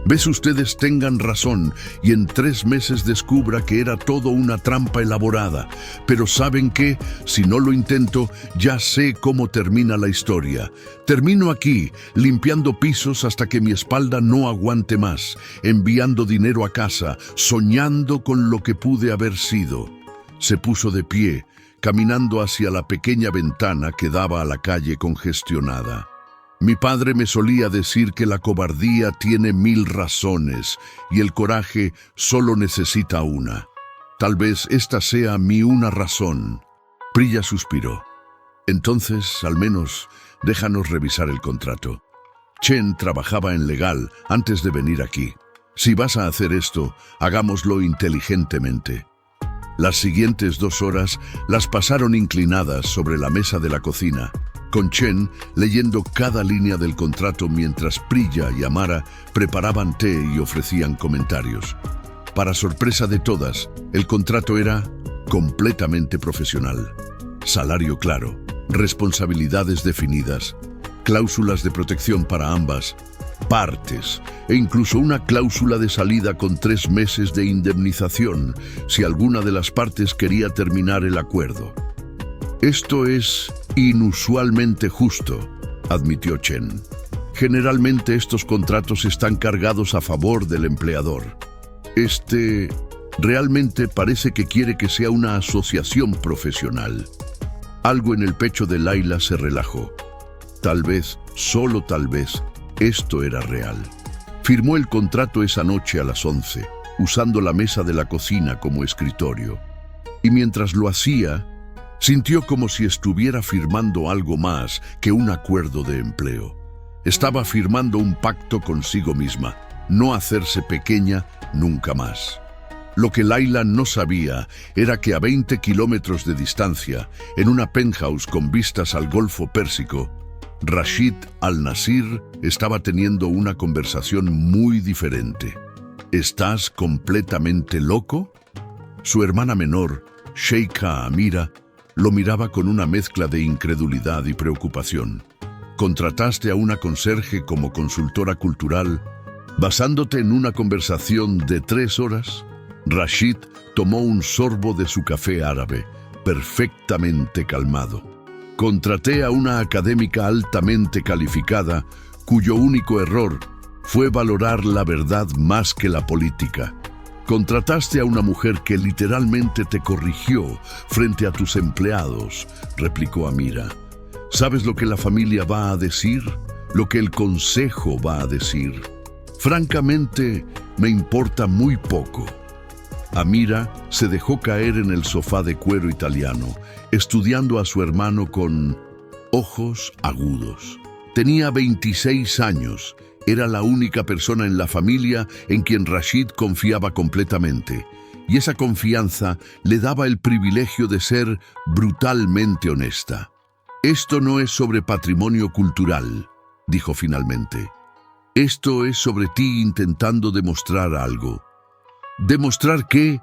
[SPEAKER 1] Vez ustedes tengan razón y en 3 meses descubra que era todo una trampa elaborada. Pero ¿saben qué? Si no lo intento, ya sé cómo termina la historia. Termino aquí, limpiando pisos hasta que mi espalda no aguante más, enviando dinero a casa, soñando con lo que pude haber sido. Se puso de pie, caminando hacia la pequeña ventana que daba a la calle congestionada. Mi padre me solía decir que la cobardía tiene 1000 razones y el coraje solo necesita una. Tal vez esta sea mi una razón. Prilla suspiró. Entonces, al menos, déjanos revisar el contrato. Chen trabajaba en legal antes de venir aquí. Si vas a hacer esto, hagámoslo inteligentemente. Las siguientes 2 horas las pasaron inclinadas sobre la mesa de la cocina, con Chen leyendo cada línea del contrato mientras Prilla y Amara preparaban té y ofrecían comentarios. Para sorpresa de todas, el contrato era completamente profesional. Salario claro, responsabilidades definidas, cláusulas de protección para ambas partes e incluso una cláusula de salida con 3 meses de indemnización si alguna de las partes quería terminar el acuerdo. Esto es inusualmente justo, admitió Chen. Generalmente estos contratos están cargados a favor del empleador. Realmente parece que quiere que sea una asociación profesional. Algo en el pecho de Laila se relajó. Tal vez, solo tal vez, esto era real. Firmó el contrato esa noche a las 11, usando la mesa de la cocina como escritorio. Y mientras lo hacía, sintió como si estuviera firmando algo más que un acuerdo de empleo. Estaba firmando un pacto consigo misma, no hacerse pequeña nunca más. Lo que Laila no sabía era que a 20 kilómetros de distancia, en una penthouse con vistas al Golfo Pérsico, Rashid Al-Nasir estaba teniendo una conversación muy diferente. ¿Estás completamente loco? Su hermana menor, Sheikha Amira, lo miraba con una mezcla de incredulidad y preocupación. ¿Contrataste a una conserje como consultora cultural basándote en una conversación de 3 horas? Rashid tomó un sorbo de su café árabe, perfectamente calmado. Contraté a una académica altamente calificada, cuyo único error fue valorar la verdad más que la política. Contrataste a una mujer que literalmente te corrigió frente a tus empleados, replicó Amira. ¿Sabes lo que la familia va a decir? ¿Lo que el consejo va a decir? Francamente, me importa muy poco. Amira se dejó caer en el sofá de cuero italiano, estudiando a su hermano con ojos agudos. Tenía 26 años, era la única persona en la familia en quien Rashid confiaba completamente, y esa confianza le daba el privilegio de ser brutalmente honesta. Esto no es sobre patrimonio cultural, dijo finalmente. Esto es sobre ti intentando demostrar algo. ¿Demostrar qué?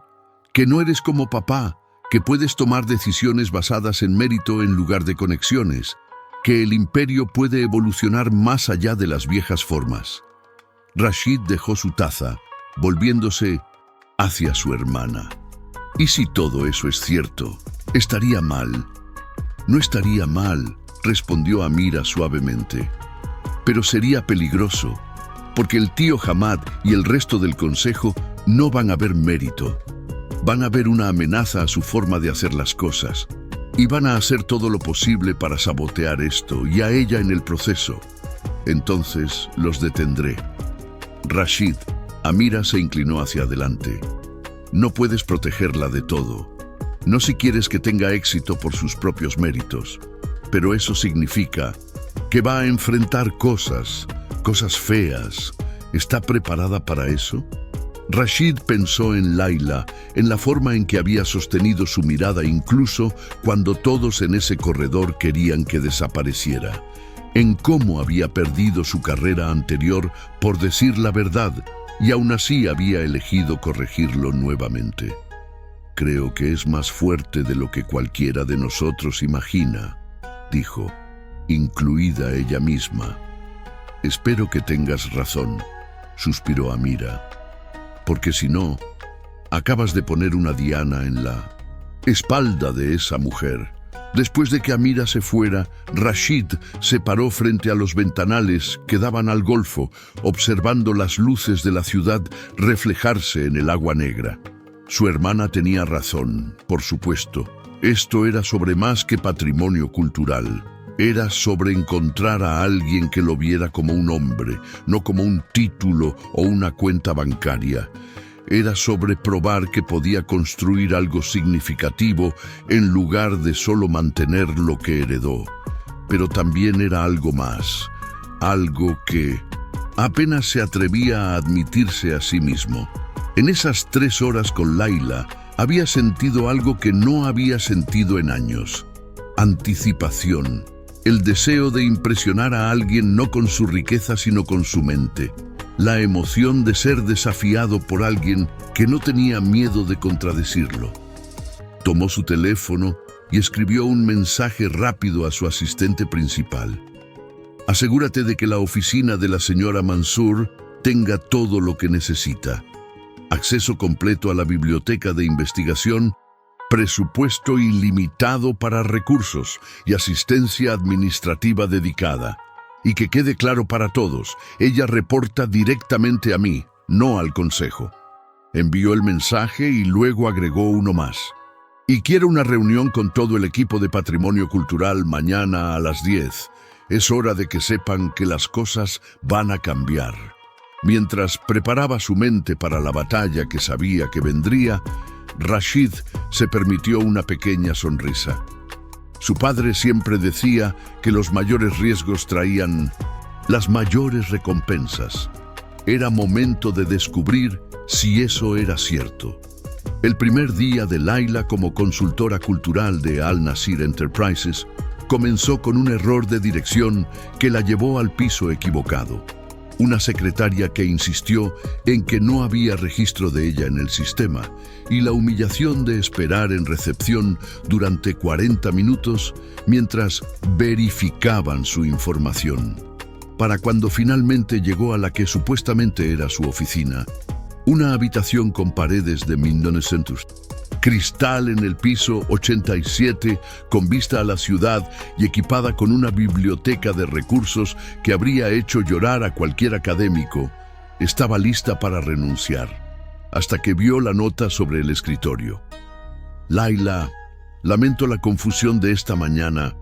[SPEAKER 1] Que no eres como papá, que puedes tomar decisiones basadas en mérito en lugar de conexiones, que el imperio puede evolucionar más allá de las viejas formas. Rashid dejó su taza, volviéndose hacia su hermana. ¿Y si todo eso es cierto? ¿Estaría mal? No estaría mal, respondió Amira suavemente. Pero sería peligroso, porque el tío Hamad y el resto del consejo no van a ver mérito. Van a ver una amenaza a su forma de hacer las cosas. Y van a hacer todo lo posible para sabotear esto y a ella en el proceso. Entonces los detendré. Rashid, Amira se inclinó hacia adelante. No puedes protegerla de todo. No si quieres que tenga éxito por sus propios méritos. Pero eso significa que va a enfrentar cosas feas. ¿Está preparada para eso? Rashid pensó en Laila, en la forma en que había sostenido su mirada incluso cuando todos en ese corredor querían que desapareciera, en cómo había perdido su carrera anterior por decir la verdad y aún así había elegido corregirlo nuevamente. Creo que es más fuerte de lo que cualquiera de nosotros imagina, dijo, incluida ella misma. Espero que tengas razón, suspiró Amira. Porque si no, acabas de poner una diana en la espalda de esa mujer. Después de que Amira se fuera, Rashid se paró frente a los ventanales que daban al golfo, observando las luces de la ciudad reflejarse en el agua negra. Su hermana tenía razón, por supuesto. Esto era sobre más que patrimonio cultural. Era sobre encontrar a alguien que lo viera como un hombre, no como un título o una cuenta bancaria. Era sobre probar que podía construir algo significativo en lugar de solo mantener lo que heredó. Pero también era algo más, algo que apenas se atrevía a admitirse a sí mismo. En esas 3 horas con Layla, había sentido algo que no había sentido en años: anticipación. El deseo de impresionar a alguien no con su riqueza sino con su mente. La emoción de ser desafiado por alguien que no tenía miedo de contradecirlo. Tomó su teléfono y escribió un mensaje rápido a su asistente principal. Asegúrate de que la oficina de la señora Mansour tenga todo lo que necesita: acceso completo a la biblioteca de investigación, presupuesto ilimitado para recursos y asistencia administrativa dedicada. Y que quede claro para todos, ella reporta directamente a mí, no al consejo. Envió el mensaje y luego agregó uno más. Y quiero una reunión con todo el equipo de Patrimonio Cultural mañana a las 10. Es hora de que sepan que las cosas van a cambiar. Mientras preparaba su mente para la batalla que sabía que vendría, Rashid se permitió una pequeña sonrisa. Su padre siempre decía que los mayores riesgos traían las mayores recompensas. Era momento de descubrir si eso era cierto. El primer día de Layla como consultora cultural de Al Nasir Enterprises comenzó con un error de dirección que la llevó al piso equivocado. Una secretaria que insistió en que no había registro de ella en el sistema, y la humillación de esperar en recepción durante 40 minutos mientras verificaban su información. Para cuando finalmente llegó a la que supuestamente era su oficina, una habitación con paredes de 1900, cristal en el piso 87 con vista a la ciudad y equipada con una biblioteca de recursos que habría hecho llorar a cualquier académico, estaba lista para renunciar, hasta que vio la nota sobre el escritorio. Layla, lamento la confusión de esta mañana.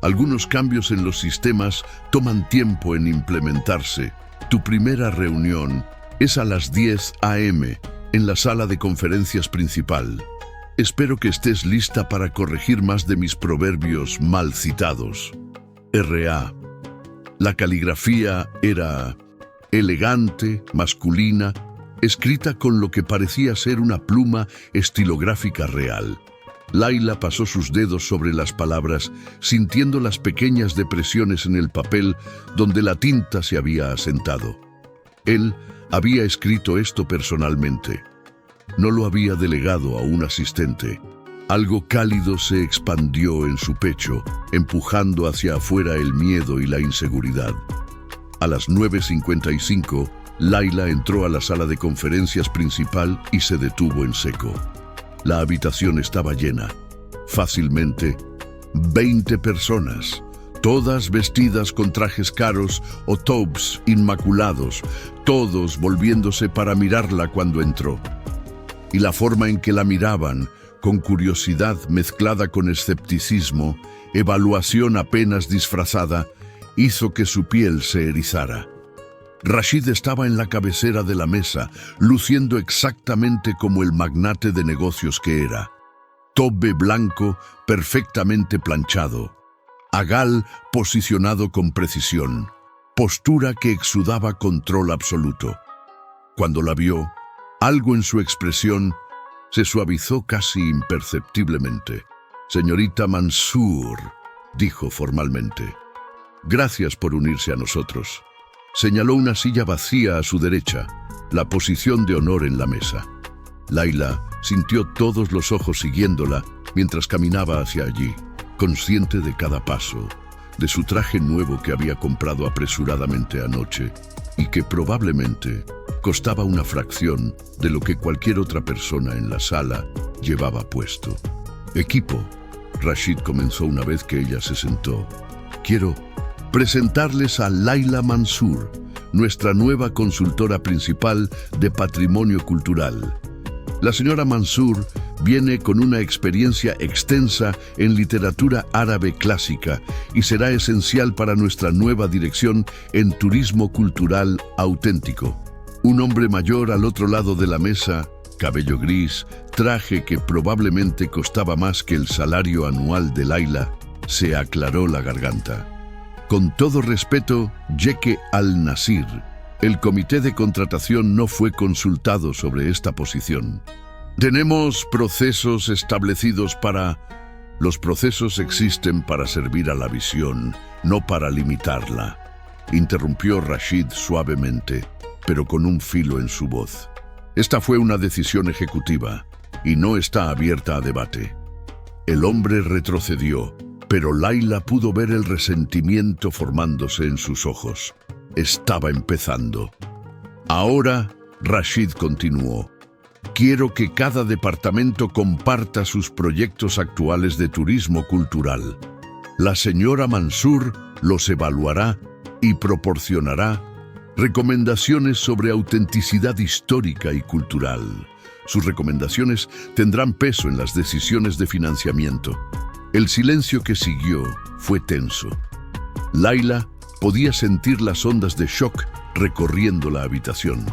[SPEAKER 1] Algunos cambios en los sistemas toman tiempo en implementarse. Tu primera reunión es a las 10 a.m. en la sala de conferencias principal. Espero que estés lista para corregir más de mis proverbios mal citados. R.A. La caligrafía era elegante, masculina, escrita con lo que parecía ser una pluma estilográfica real. Layla pasó sus dedos sobre las palabras, sintiendo las pequeñas depresiones en el papel donde la tinta se había asentado. Él había escrito esto personalmente. No lo había delegado a un asistente. Algo cálido se expandió en su pecho, empujando hacia afuera el miedo y la inseguridad. A las 9:55, Layla entró a la sala de conferencias principal y se detuvo en seco. La habitación estaba llena. Fácilmente, 20 personas, todas vestidas con trajes caros o toubs inmaculados, todos volviéndose para mirarla cuando entró. Y la forma en que la miraban, con curiosidad mezclada con escepticismo, evaluación apenas disfrazada, hizo que su piel se erizara. Rashid estaba en la cabecera de la mesa, luciendo exactamente como el magnate de negocios que era. Tobe blanco, perfectamente planchado. Agal posicionado con precisión. Postura que exudaba control absoluto. Cuando la vio, algo en su expresión se suavizó casi imperceptiblemente. «Señorita Mansour», dijo formalmente. «Gracias por unirse a nosotros». Señaló una silla vacía a su derecha, la posición de honor en la mesa. Layla sintió todos los ojos siguiéndola mientras caminaba hacia allí, consciente de cada paso, de su traje nuevo que había comprado apresuradamente anoche y que probablemente costaba una fracción de lo que cualquier otra persona en la sala llevaba puesto. «Equipo», Rashid comenzó una vez que ella se sentó. «Quiero presentarles a Layla Mansour, nuestra nueva consultora principal de Patrimonio Cultural». La señora Mansour viene con una experiencia extensa en literatura árabe clásica y será esencial para nuestra nueva dirección en turismo cultural auténtico. Un hombre mayor al otro lado de la mesa, cabello gris, traje que probablemente costaba más que el salario anual de Laila, se aclaró la garganta. Con todo respeto, Jeque Al-Nasir, el comité de contratación no fue consultado sobre esta posición. Tenemos procesos establecidos para... Los procesos existen para servir a la visión, no para limitarla, interrumpió Rashid suavemente, pero con un filo en su voz. Esta fue una decisión ejecutiva y no está abierta a debate. El hombre retrocedió, pero Laila pudo ver el resentimiento formándose en sus ojos. Estaba empezando. Ahora, Rashid continuó. Quiero que cada departamento comparta sus proyectos actuales de turismo cultural. La señora Mansur los evaluará y proporcionará recomendaciones sobre autenticidad histórica y cultural. Sus recomendaciones tendrán peso en las decisiones de financiamiento. El silencio que siguió fue tenso. Laila podía sentir las ondas de shock recorriendo la habitación.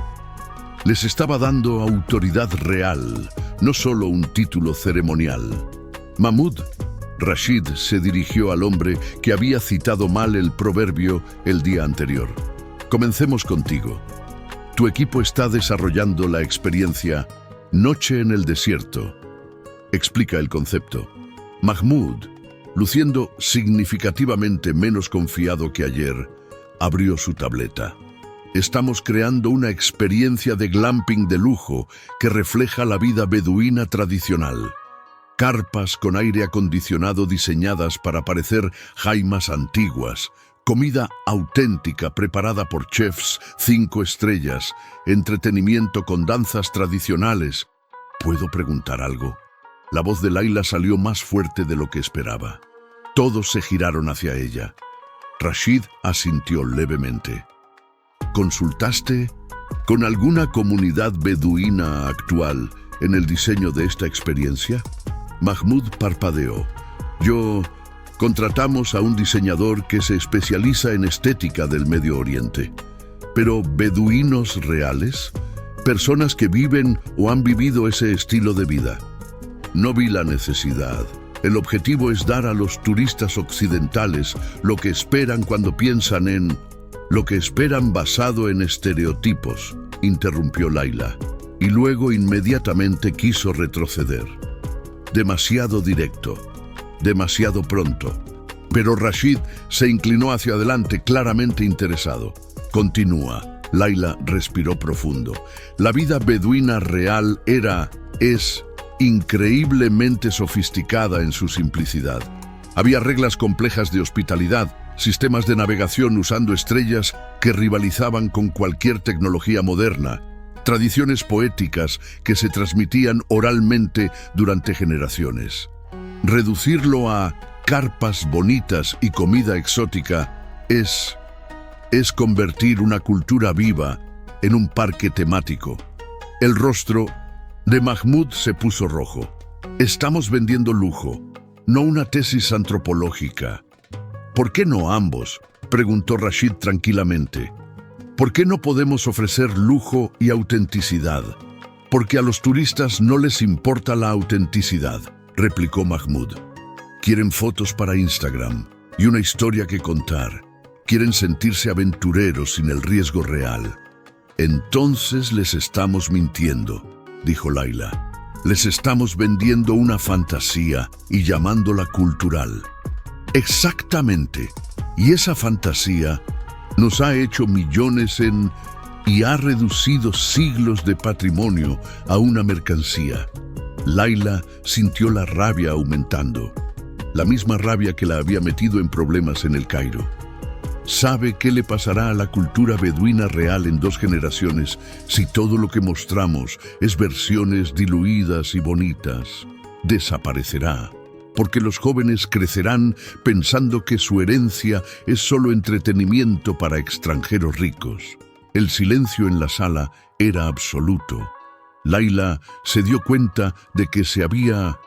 [SPEAKER 1] Les estaba dando autoridad real, no solo un título ceremonial. Mahmud, Rashid se dirigió al hombre que había citado mal el proverbio el día anterior. Comencemos contigo. Tu equipo está desarrollando la experiencia Noche en el Desierto. Explica el concepto. Mahmud, luciendo significativamente menos confiado que ayer, abrió su tableta. Estamos creando una experiencia de glamping de lujo que refleja la vida beduina tradicional. Carpas con aire acondicionado diseñadas para parecer jaimas antiguas, comida auténtica preparada por chefs 5 estrellas, entretenimiento con danzas tradicionales. ¿Puedo preguntar algo? La voz de Laila salió más fuerte de lo que esperaba. Todos se giraron hacia ella. Rashid asintió levemente. ¿Consultaste con alguna comunidad beduina actual en el diseño de esta experiencia? Mahmud parpadeó. Contratamos a un diseñador que se especializa en estética del Medio Oriente. Pero ¿beduinos reales? Personas que viven o han vivido ese estilo de vida. No vi la necesidad. El objetivo es dar a los turistas occidentales lo que esperan cuando piensan en... Lo que esperan basado en estereotipos, interrumpió Laila, y luego inmediatamente quiso retroceder. Demasiado directo, demasiado pronto. Pero Rashid se inclinó hacia adelante claramente interesado. Continúa. Laila respiró profundo. La vida beduina real es increíblemente sofisticada en su simplicidad. Había reglas complejas de hospitalidad, sistemas de navegación usando estrellas que rivalizaban con cualquier tecnología moderna, tradiciones poéticas que se transmitían oralmente durante generaciones. Reducirlo a carpas bonitas y comida exótica es convertir una cultura viva en un parque temático. El rostro de Mahmud se puso rojo. Estamos vendiendo lujo, no una tesis antropológica. ¿Por qué no ambos?, preguntó Rashid tranquilamente. ¿Por qué no podemos ofrecer lujo y autenticidad? Porque a los turistas no les importa la autenticidad, replicó Mahmud. Quieren fotos para Instagram y una historia que contar. Quieren sentirse aventureros sin el riesgo real. Entonces les estamos mintiendo, dijo Laila. Les estamos vendiendo una fantasía y llamándola cultural. Exactamente. Y esa fantasía nos ha hecho millones y ha reducido siglos de patrimonio a una mercancía. Laila sintió la rabia aumentando, la misma rabia que la había metido en problemas en el Cairo. ¿Sabe qué le pasará a la cultura beduina real en 2 generaciones si todo lo que mostramos es versiones diluidas y bonitas? Desaparecerá. Porque los jóvenes crecerán pensando que su herencia es solo entretenimiento para extranjeros ricos. El silencio en la sala era absoluto. Laila se dio cuenta de que se había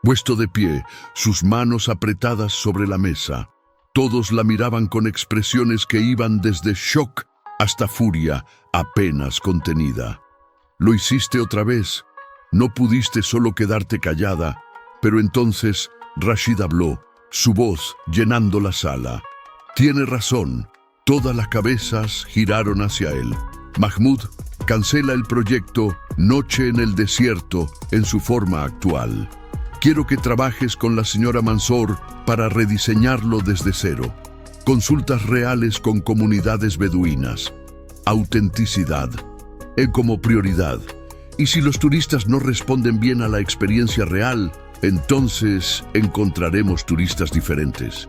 [SPEAKER 1] puesto de pie, sus manos apretadas sobre la mesa. Todos la miraban con expresiones que iban desde shock hasta furia apenas contenida. «Lo hiciste otra vez. No pudiste solo quedarte callada». Pero entonces Rashid habló, su voz llenando la sala. «Tiene razón». Todas las cabezas giraron hacia él. Mahmoud cancela el proyecto Noche en el Desierto en su forma actual. Quiero que trabajes con la señora Mansour para rediseñarlo desde cero. Consultas reales con comunidades beduinas. Autenticidad como prioridad. Y si los turistas no responden bien a la experiencia real, entonces encontraremos turistas diferentes.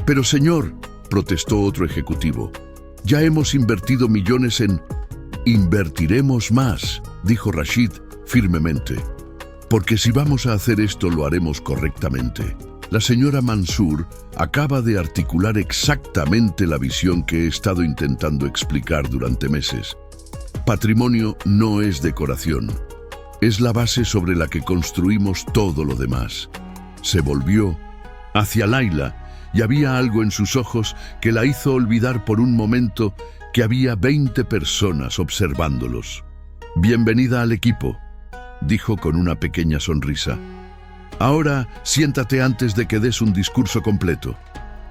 [SPEAKER 1] Pero señor, protestó otro ejecutivo, ya hemos invertido millones en... Invertiremos más, dijo Rashid firmemente. Porque si vamos a hacer esto, lo haremos correctamente. La señora Mansour acaba de articular exactamente la visión que he estado intentando explicar durante meses. Patrimonio no es decoración. Es la base sobre la que construimos todo lo demás. Se volvió hacia Laila y había algo en sus ojos que la hizo olvidar por un momento que había 20 personas observándolos. «Bienvenida al equipo», dijo con una pequeña sonrisa. «Ahora siéntate antes de que des un discurso completo».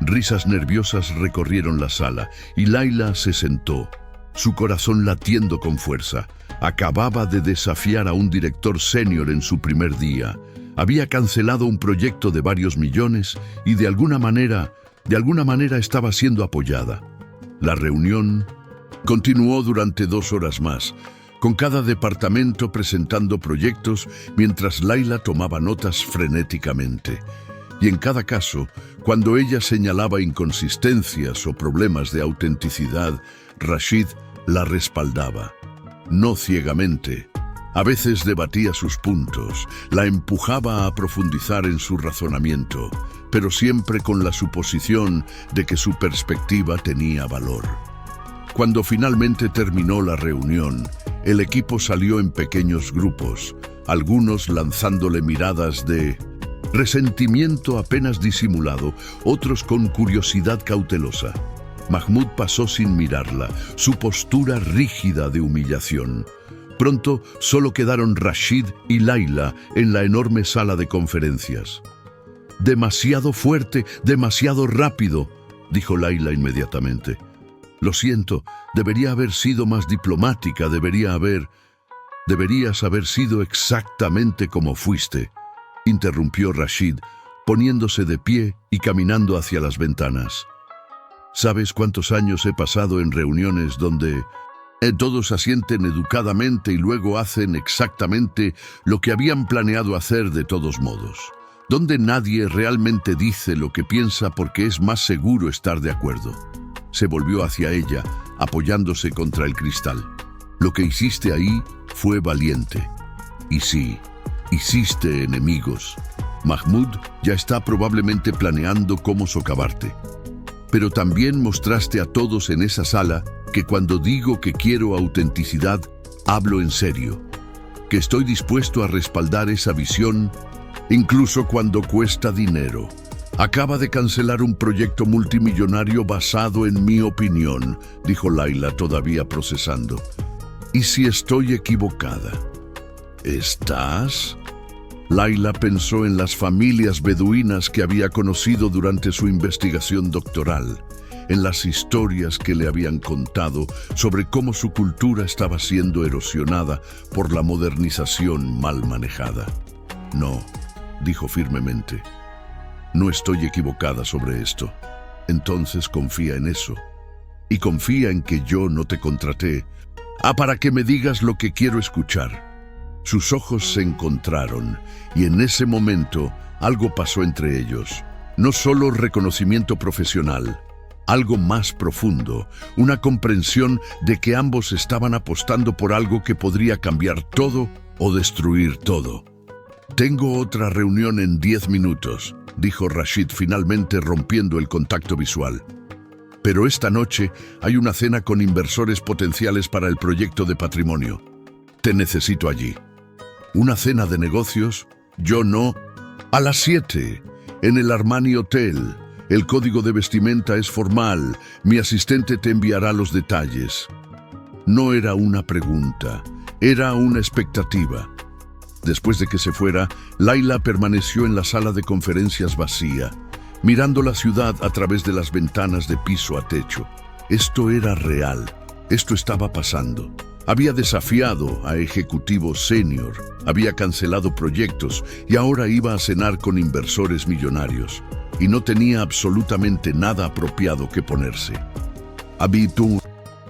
[SPEAKER 1] Risas nerviosas recorrieron la sala y Laila se sentó, su corazón latiendo con fuerza. Acababa de desafiar a un director senior en su primer día. Había cancelado un proyecto de varios millones y de alguna manera estaba siendo apoyada. La reunión continuó durante 2 horas más, con cada departamento presentando proyectos mientras Laila tomaba notas frenéticamente. Y en cada caso, cuando ella señalaba inconsistencias o problemas de autenticidad, Rashid la respaldaba. No ciegamente. A veces debatía sus puntos, la empujaba a profundizar en su razonamiento, pero siempre con la suposición de que su perspectiva tenía valor. Cuando finalmente terminó la reunión, el equipo salió en pequeños grupos, algunos lanzándole miradas de resentimiento apenas disimulado, otros con curiosidad cautelosa. Mahmoud pasó sin mirarla, su postura rígida de humillación. Pronto solo quedaron Rashid y Laila en la enorme sala de conferencias. «Demasiado fuerte, demasiado rápido», dijo Laila inmediatamente. «Lo siento, debería haber sido más diplomática, deberías haber sido exactamente como fuiste», interrumpió Rashid, poniéndose de pie y caminando hacia las ventanas. «¿Sabes cuántos años he pasado en reuniones donde todos asienten educadamente y luego hacen exactamente lo que habían planeado hacer de todos modos? Donde nadie realmente dice lo que piensa porque es más seguro estar de acuerdo». Se volvió hacia ella, apoyándose contra el cristal. «Lo que hiciste ahí fue valiente. Y sí, hiciste enemigos. Mahmoud ya está probablemente planeando cómo socavarte. Pero también mostraste a todos en esa sala que cuando digo que quiero autenticidad, hablo en serio. Que estoy dispuesto a respaldar esa visión, incluso cuando cuesta dinero. Acaba de cancelar un proyecto multimillonario basado en mi opinión», dijo Laila todavía procesando. «¿Y si estoy equivocada?» «¿Estás?» Laila pensó en las familias beduinas que había conocido durante su investigación doctoral, en las historias que le habían contado sobre cómo su cultura estaba siendo erosionada por la modernización mal manejada. «No», dijo firmemente, «no estoy equivocada sobre esto. Entonces confía en eso. Y confía en que yo no te contraté para que me digas lo que quiero escuchar». Sus ojos se encontraron y en ese momento algo pasó entre ellos. No solo reconocimiento profesional, algo más profundo, una comprensión de que ambos estaban apostando por algo que podría cambiar todo o destruir todo. «Tengo otra reunión en 10 minutos», dijo Rashid finalmente rompiendo el contacto visual. «Pero esta noche hay una cena con inversores potenciales para el proyecto de patrimonio. Te necesito allí». ¿Una cena de negocios? Yo no. A las 7, en el Armani Hotel. El código de vestimenta es formal. Mi asistente te enviará los detalles. No era una pregunta, era una expectativa. Después de que se fuera, Laila permaneció en la sala de conferencias vacía, mirando la ciudad a través de las ventanas de piso a techo. Esto era real, esto estaba pasando. Había desafiado a ejecutivos senior, había cancelado proyectos y ahora iba a cenar con inversores millonarios. Y no tenía absolutamente nada apropiado que ponerse.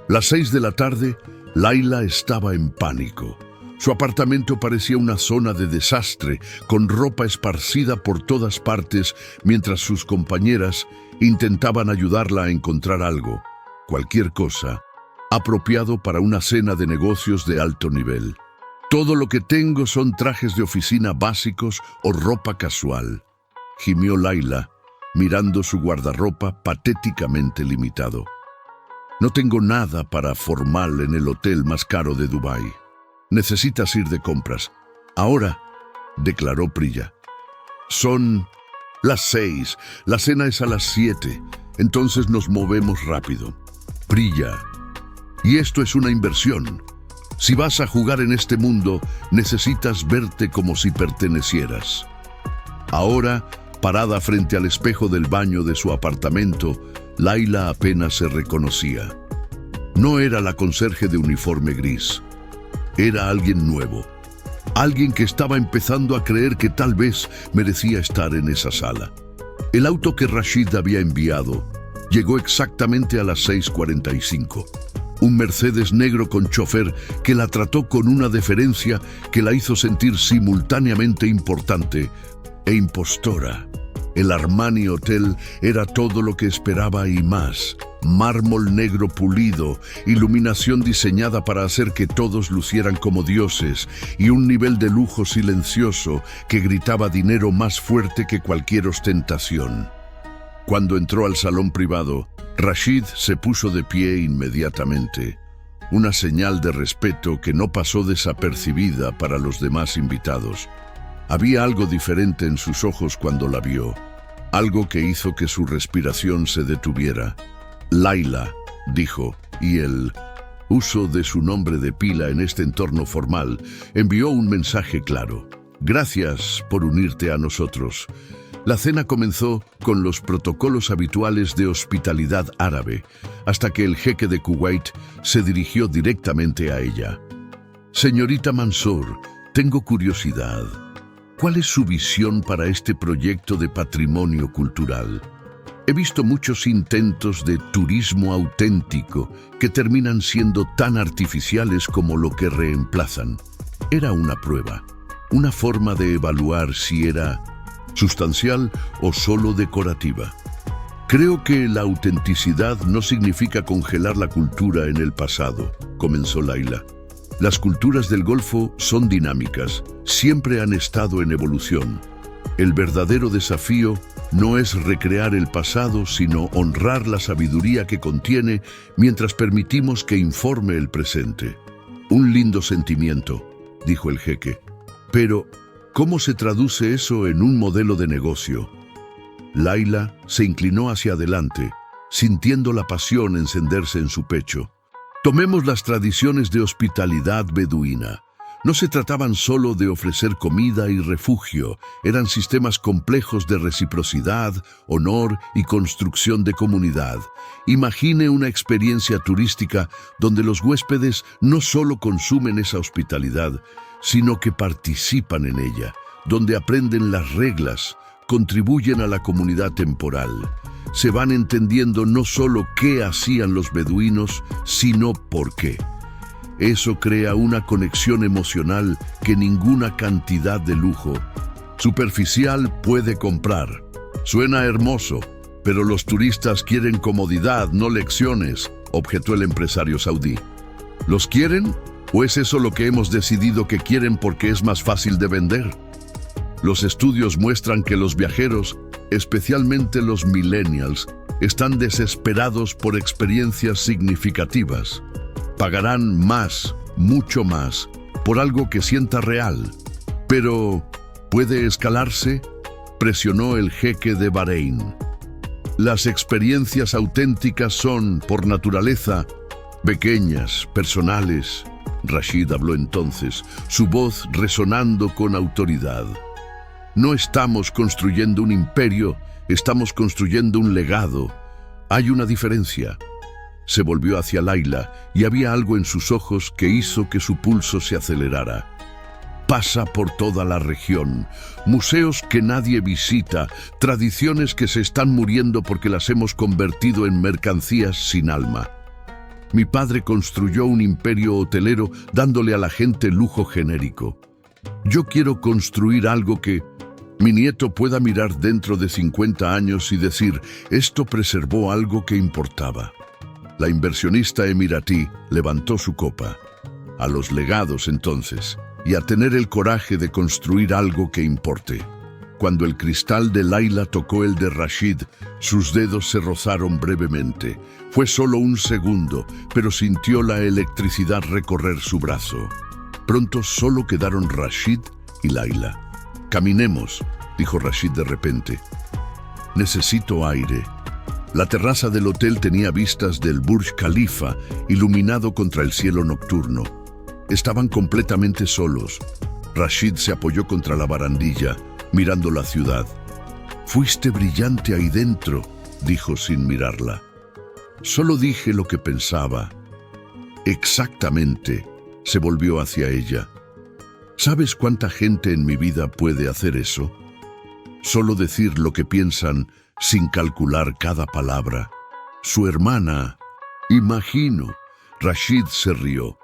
[SPEAKER 1] Las 6 de la tarde, Laila estaba en pánico. Su apartamento parecía una zona de desastre, con ropa esparcida por todas partes, mientras sus compañeras intentaban ayudarla a encontrar algo, cualquier cosa, apropiado para una cena de negocios de alto nivel. Todo lo que tengo son trajes de oficina básicos o ropa casual, gimió Laila, mirando su guardarropa patéticamente limitado. No tengo nada para formal en el hotel más caro de Dubái. Necesitas ir de compras. Ahora, declaró Priya. Son las 6, la cena es a las 7, entonces nos movemos rápido. Priya, y esto es una inversión. Si vas a jugar en este mundo, necesitas verte como si pertenecieras. Ahora, parada frente al espejo del baño de su apartamento, Laila apenas se reconocía. No era la conserje de uniforme gris. Era alguien nuevo. Alguien que estaba empezando a creer que tal vez merecía estar en esa sala. El auto que Rashid había enviado llegó exactamente a las 6:45. Un Mercedes negro con chofer que la trató con una deferencia que la hizo sentir simultáneamente importante e impostora. El Armani Hotel era todo lo que esperaba y más. Mármol negro pulido, iluminación diseñada para hacer que todos lucieran como dioses y un nivel de lujo silencioso que gritaba dinero más fuerte que cualquier ostentación. Cuando entró al salón privado, Rashid se puso de pie inmediatamente, una señal de respeto que no pasó desapercibida para los demás invitados. Había algo diferente en sus ojos cuando la vio, algo que hizo que su respiración se detuviera. Laila, dijo, y el uso de su nombre de pila en este entorno formal envió un mensaje claro. Gracias por unirte a nosotros. La cena comenzó con los protocolos habituales de hospitalidad árabe, hasta que el jeque de Kuwait se dirigió directamente a ella. Señorita Mansour, tengo curiosidad. ¿Cuál es su visión para este proyecto de patrimonio cultural? He visto muchos intentos de turismo auténtico que terminan siendo tan artificiales como lo que reemplazan. Era una prueba, una forma de evaluar si era sustancial o solo decorativa. Creo que la autenticidad no significa congelar la cultura en el pasado, comenzó Laila. Las culturas del Golfo son dinámicas, siempre han estado en evolución. El verdadero desafío no es recrear el pasado, sino honrar la sabiduría que contiene mientras permitimos que informe el presente. Un lindo sentimiento, dijo el jeque. Pero, ¿cómo se traduce eso en un modelo de negocio? Laila se inclinó hacia adelante, sintiendo la pasión encenderse en su pecho. Tomemos las tradiciones de hospitalidad beduina. No se trataban solo de ofrecer comida y refugio, eran sistemas complejos de reciprocidad, honor y construcción de comunidad. Imagine una experiencia turística donde los huéspedes no solo consumen esa hospitalidad, sino que participan en ella, donde aprenden las reglas, contribuyen a la comunidad temporal. Se van entendiendo no solo qué hacían los beduinos, sino por qué. Eso crea una conexión emocional que ninguna cantidad de lujo superficial puede comprar. Suena hermoso, pero los turistas quieren comodidad, no lecciones, objetó el empresario saudí. ¿Los quieren? ¿O es eso lo que hemos decidido que quieren porque es más fácil de vender? Los estudios muestran que los viajeros, especialmente los millennials, están desesperados por experiencias significativas. Pagarán más, mucho más, por algo que sienta real, Pero, ¿puede escalarse? Presionó el jeque de Bahrein. Las experiencias auténticas son, por naturaleza, pequeñas, personales. Rashid habló entonces, su voz resonando con autoridad. No estamos construyendo un imperio, estamos construyendo un legado. Hay una diferencia. Se volvió hacia Layla y había algo en sus ojos que hizo que su pulso se acelerara. Pasa por toda la región, museos que nadie visita, tradiciones que se están muriendo porque las hemos convertido en mercancías sin alma. Mi padre construyó un imperio hotelero dándole a la gente lujo genérico. Yo quiero construir algo que mi nieto pueda mirar dentro de 50 años y decir, esto preservó algo que importaba. La inversionista emiratí levantó su copa. A los legados entonces, y a tener el coraje de construir algo que importe. Cuando el cristal de Layla tocó el de Rashid, sus dedos se rozaron brevemente. Fue solo un segundo, pero sintió la electricidad recorrer su brazo. Pronto solo quedaron Rashid y Layla. «Caminemos», dijo Rashid de repente. «Necesito aire». La terraza del hotel tenía vistas del Burj Khalifa, iluminado contra el cielo nocturno. Estaban completamente solos. Rashid se apoyó contra la barandilla, mirando la ciudad. «Fuiste brillante ahí dentro», dijo sin mirarla. «Solo dije lo que pensaba». «Exactamente», se volvió hacia ella. ¿Sabes cuánta gente en mi vida puede hacer eso? Solo decir lo que piensan sin calcular cada palabra. Su hermana, imagino. Rashid se rió.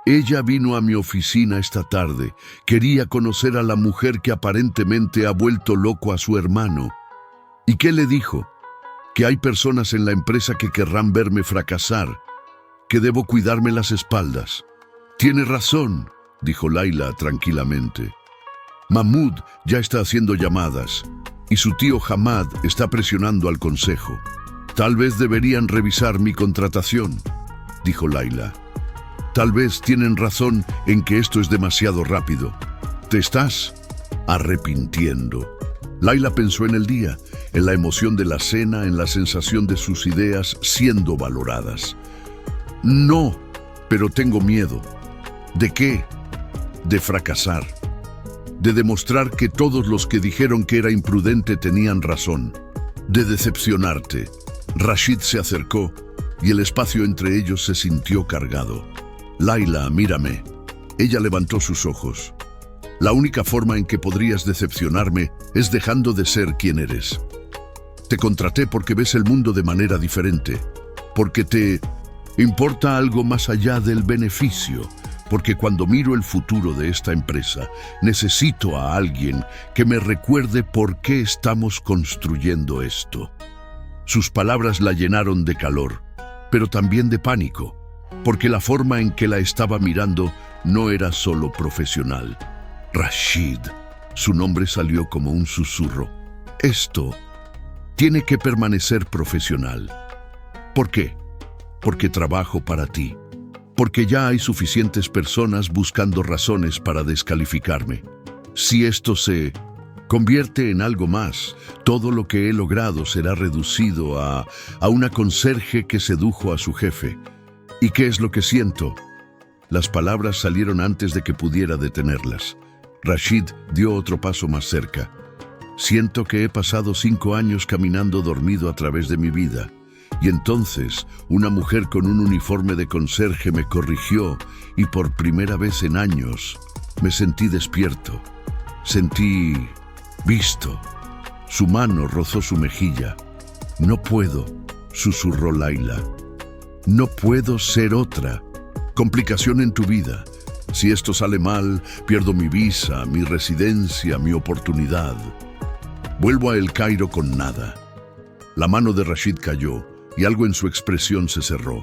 [SPEAKER 1] Ella vino a mi oficina esta tarde. Quería conocer a la mujer que aparentemente ha vuelto loco a su hermano. ¿Y qué le dijo? Que hay personas en la empresa que querrán verme fracasar, que debo cuidarme las espaldas. Tiene razón, dijo Layla tranquilamente. Mahmoud ya está haciendo llamadas y su tío Hamad está presionando al consejo. Tal vez deberían revisar mi contratación, dijo Layla. Tal vez tienen razón en que esto es demasiado rápido. Te estás arrepintiendo. Layla pensó en el día, en la emoción de la cena, en la sensación de sus ideas siendo valoradas. No, pero tengo miedo. ¿De qué? De fracasar. De demostrar que todos los que dijeron que era imprudente tenían razón. De decepcionarte. Rashid se acercó y el espacio entre ellos se sintió cargado. Layla, mírame. Ella levantó sus ojos. La única forma en que podrías decepcionarme es dejando de ser quien eres. Te contraté porque ves el mundo de manera diferente, porque te importa algo más allá del beneficio, porque cuando miro el futuro de esta empresa, necesito a alguien que me recuerde por qué estamos construyendo esto. Sus palabras la llenaron de calor, pero también de pánico, porque la forma en que la estaba mirando no era solo profesional. Rashid, su nombre salió como un susurro. Esto tiene que permanecer profesional. ¿Por qué? Porque trabajo para ti. Porque ya hay suficientes personas buscando razones para descalificarme. Si esto se convierte en algo más, todo lo que he logrado será reducido a una conserje que sedujo a su jefe. ¿Y qué es lo que siento? Las palabras salieron antes de que pudiera detenerlas. Rashid dio otro paso más cerca. Siento que he pasado 5 años caminando dormido a través de mi vida. Y entonces, una mujer con un uniforme de conserje me corrigió y por primera vez en años me sentí despierto. Sentí visto. Su mano rozó su mejilla. «No puedo», susurró Layla. «No puedo ser otra. Complicación en tu vida. Si esto sale mal, pierdo mi visa, mi residencia, mi oportunidad. Vuelvo a El Cairo con nada». La mano de Rashid cayó y algo en su expresión se cerró.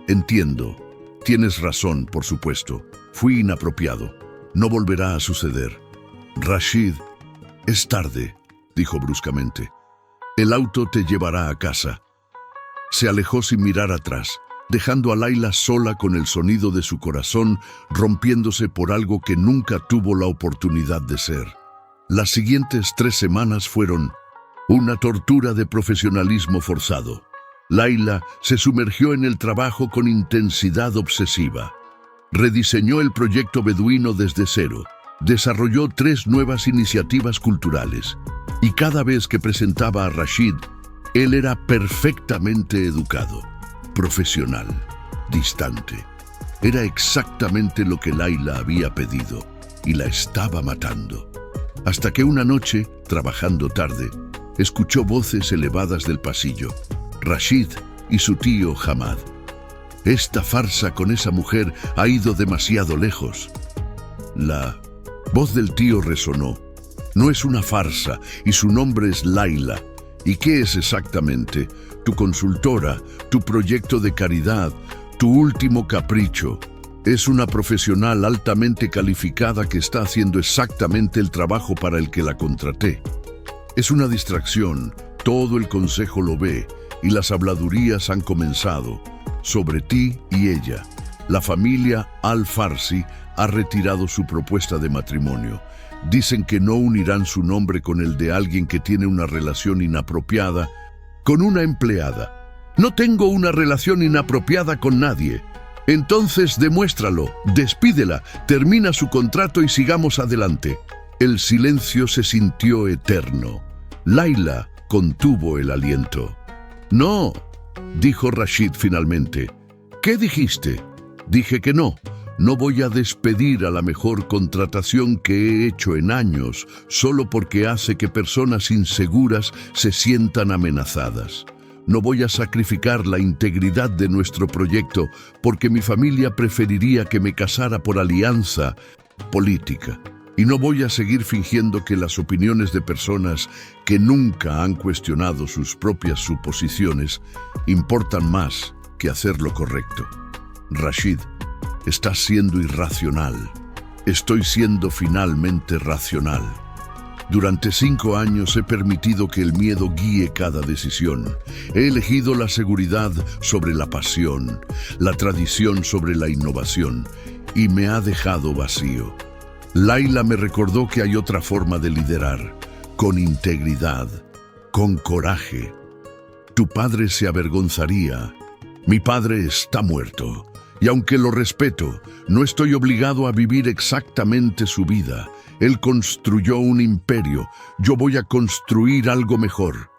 [SPEAKER 1] «Entiendo. Tienes razón, por supuesto. Fui inapropiado. No volverá a suceder». «Rashid, es tarde», dijo bruscamente. «El auto te llevará a casa». Se alejó sin mirar atrás. dejando a Laila sola con el sonido de su corazón rompiéndose por algo que nunca tuvo la oportunidad de ser. Las siguientes 3 semanas fueron una tortura de profesionalismo forzado. Laila se sumergió en el trabajo con intensidad obsesiva. Rediseñó el proyecto beduino desde cero, desarrolló 3 nuevas iniciativas culturales, y cada vez que presentaba a Rashid, él era perfectamente educado, profesional, distante. Era exactamente lo que Laila había pedido, y la estaba matando. Hasta que una noche, trabajando tarde, escuchó voces elevadas del pasillo. Rashid y su tío Hamad. Esta farsa con esa mujer ha ido demasiado lejos. La voz del tío resonó. No es una farsa y su nombre es Laila. ¿Y qué es exactamente? Tu consultora, tu proyecto de caridad, tu último capricho. Es una profesional altamente calificada que está haciendo exactamente el trabajo para el que la contraté. Es una distracción, todo el consejo lo ve y las habladurías han comenzado sobre ti y ella. La familia Al-Farsi ha retirado su propuesta de matrimonio. Dicen que no unirán su nombre con el de alguien que tiene una relación inapropiada con una empleada. No tengo una relación inapropiada con nadie. Entonces demuéstralo, despídela, termina su contrato y sigamos adelante. El silencio se sintió eterno. Laila contuvo el aliento. No, dijo Rashid finalmente. ¿Qué dijiste? Dije que no. No voy a despedir a la mejor contratación que he hecho en años solo porque hace que personas inseguras se sientan amenazadas. No voy a sacrificar la integridad de nuestro proyecto porque mi familia preferiría que me casara por alianza política. Y no voy a seguir fingiendo que las opiniones de personas que nunca han cuestionado sus propias suposiciones importan más que hacer lo correcto. Rashid, estás siendo irracional. Estoy siendo finalmente racional. Durante 5 años he permitido que el miedo guíe cada decisión. He elegido la seguridad sobre la pasión, la tradición sobre la innovación, y me ha dejado vacío. Laila me recordó que hay otra forma de liderar, con integridad, con coraje. Tu padre se avergonzaría. Mi padre está muerto. Y aunque lo respeto, no estoy obligado a vivir exactamente su vida. Él construyó un imperio. Yo voy a construir algo mejor.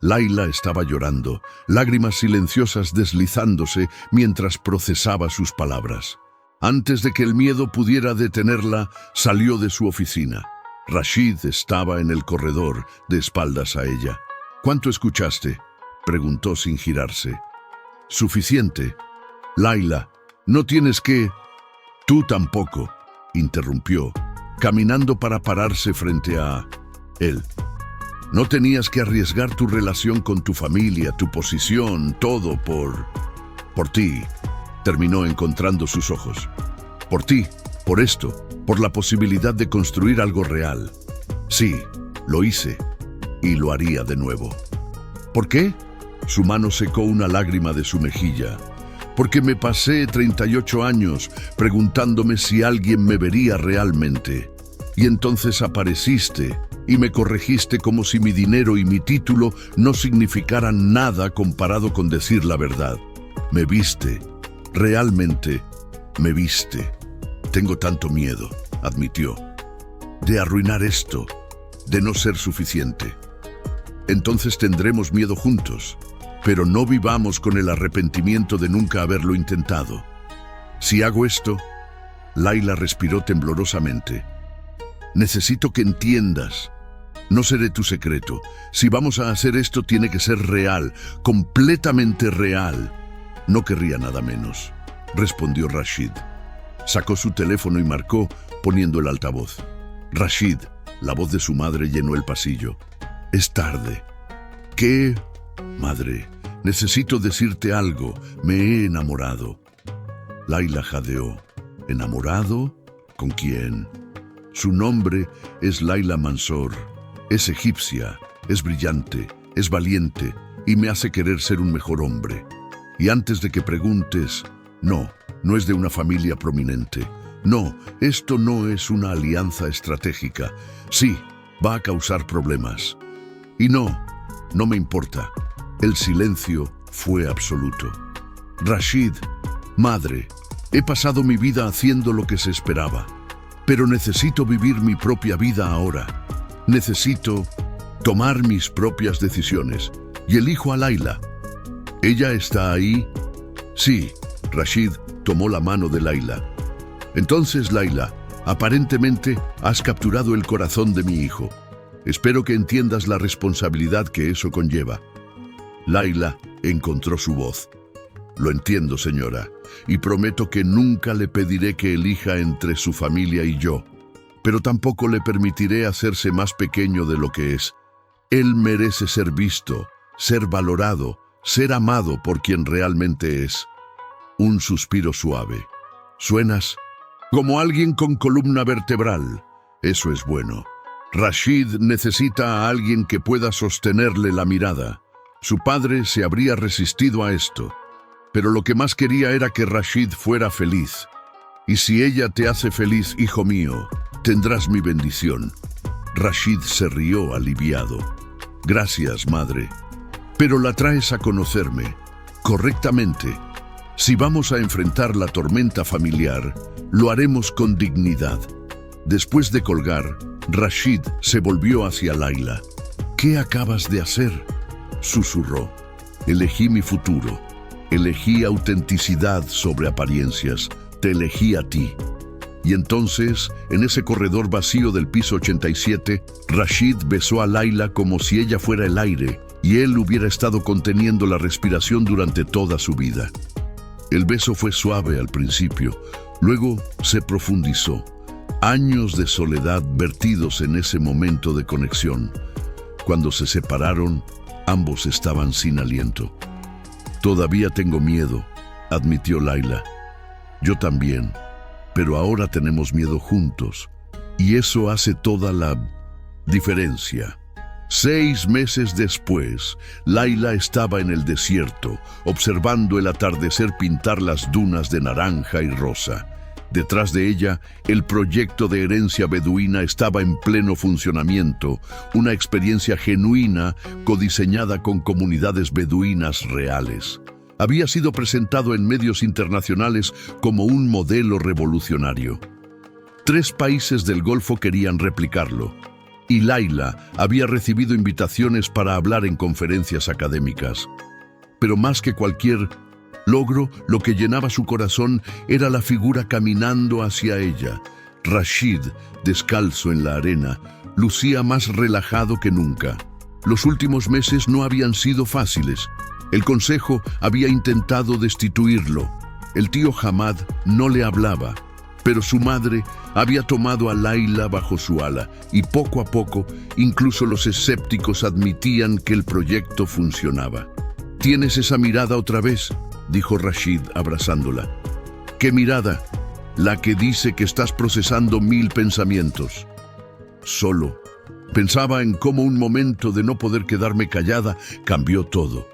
[SPEAKER 1] Laila estaba llorando, lágrimas silenciosas deslizándose mientras procesaba sus palabras. Antes de que el miedo pudiera detenerla, salió de su oficina. Rashid estaba en el corredor, de espaldas a ella. ¿Cuánto escuchaste?, preguntó sin girarse. Suficiente. Laila, no tienes que... Tú tampoco, interrumpió, caminando para pararse frente a él. No tenías que arriesgar tu relación con tu familia, tu posición, todo por ti. Terminó encontrando sus ojos. Por ti, por esto, por la posibilidad de construir algo real. Sí, lo hice y lo haría de nuevo. ¿Por qué? Su mano secó una lágrima de su mejilla. Porque me pasé 38 años preguntándome si alguien me vería realmente. Y entonces apareciste y me corregiste como si mi dinero y mi título no significaran nada comparado con decir la verdad. Me viste, realmente me viste. Tengo tanto miedo, admitió, de arruinar esto, de no ser suficiente. Entonces tendremos miedo juntos. Pero no vivamos con el arrepentimiento de nunca haberlo intentado. Si hago esto, Laila respiró temblorosamente. Necesito que entiendas. No seré tu secreto. Si vamos a hacer esto, tiene que ser real, completamente real. No querría nada menos, respondió Rashid. Sacó su teléfono y marcó, poniendo el altavoz. Rashid, la voz de su madre llenó el pasillo. Es tarde. ¿Qué? Madre, necesito decirte algo. Me he enamorado. Laila jadeó. ¿Enamorado? ¿Con quién? Su nombre es Laila Mansour. Es egipcia, es brillante, es valiente y me hace querer ser un mejor hombre. Y antes de que preguntes, no, no es de una familia prominente. No, esto no es una alianza estratégica. Sí, va a causar problemas. Y no, no me importa. El silencio fue absoluto. Rashid, madre, he pasado mi vida haciendo lo que se esperaba, pero necesito vivir mi propia vida ahora. Necesito tomar mis propias decisiones y elijo a Layla. ¿Ella está ahí? Sí, Rashid tomó la mano de Layla. Entonces, Layla, aparentemente has capturado el corazón de mi hijo. Espero que entiendas la responsabilidad que eso conlleva. Layla encontró su voz. Lo entiendo, señora, y prometo que nunca le pediré que elija entre su familia y yo, pero tampoco le permitiré hacerse más pequeño de lo que es. Él merece ser visto, ser valorado, ser amado por quien realmente es. Un suspiro suave. Suenas como alguien con columna vertebral. Eso es bueno. Rashid necesita a alguien que pueda sostenerle la mirada. Su padre se habría resistido a esto, pero lo que más quería era que Rashid fuera feliz. Y si ella te hace feliz, hijo mío, tendrás mi bendición. Rashid se rió aliviado. Gracias, madre. Pero la traes a conocerme correctamente. Si vamos a enfrentar la tormenta familiar, lo haremos con dignidad. Después de colgar, Rashid se volvió hacia Layla. ¿Qué acabas de hacer?, susurró. Elegí mi futuro. Elegí autenticidad sobre apariencias. Te elegí a ti. Y entonces, en ese corredor vacío del piso 87, Rashid besó a Layla como si ella fuera el aire y él hubiera estado conteniendo la respiración durante toda su vida. El beso fue suave al principio, luego se profundizó. Años de soledad vertidos en ese momento de conexión. Cuando se separaron, ambos estaban sin aliento. Todavía tengo miedo, admitió Layla. Yo también, pero ahora tenemos miedo juntos, y eso hace toda la diferencia. 6 meses después, Layla estaba en el desierto, observando el atardecer pintar las dunas de naranja y rosa. Detrás de ella, el proyecto de herencia beduina estaba en pleno funcionamiento, una experiencia genuina codiseñada con comunidades beduinas reales. Había sido presentado en medios internacionales como un modelo revolucionario. 3 países del Golfo querían replicarlo, y Layla había recibido invitaciones para hablar en conferencias académicas. Pero más que cualquier logro, lo que llenaba su corazón era la figura caminando hacia ella. Rashid, descalzo en la arena, lucía más relajado que nunca. Los últimos meses no habían sido fáciles. El consejo había intentado destituirlo. El tío Hamad no le hablaba, pero su madre había tomado a Layla bajo su ala y poco a poco, incluso los escépticos admitían que el proyecto funcionaba. «¿Tienes esa mirada otra vez?», dijo Rashid abrazándola. «¿Qué mirada?». «La que dice que estás procesando 1000 pensamientos». Solo pensaba en cómo un momento de no poder quedarme callada cambió todo.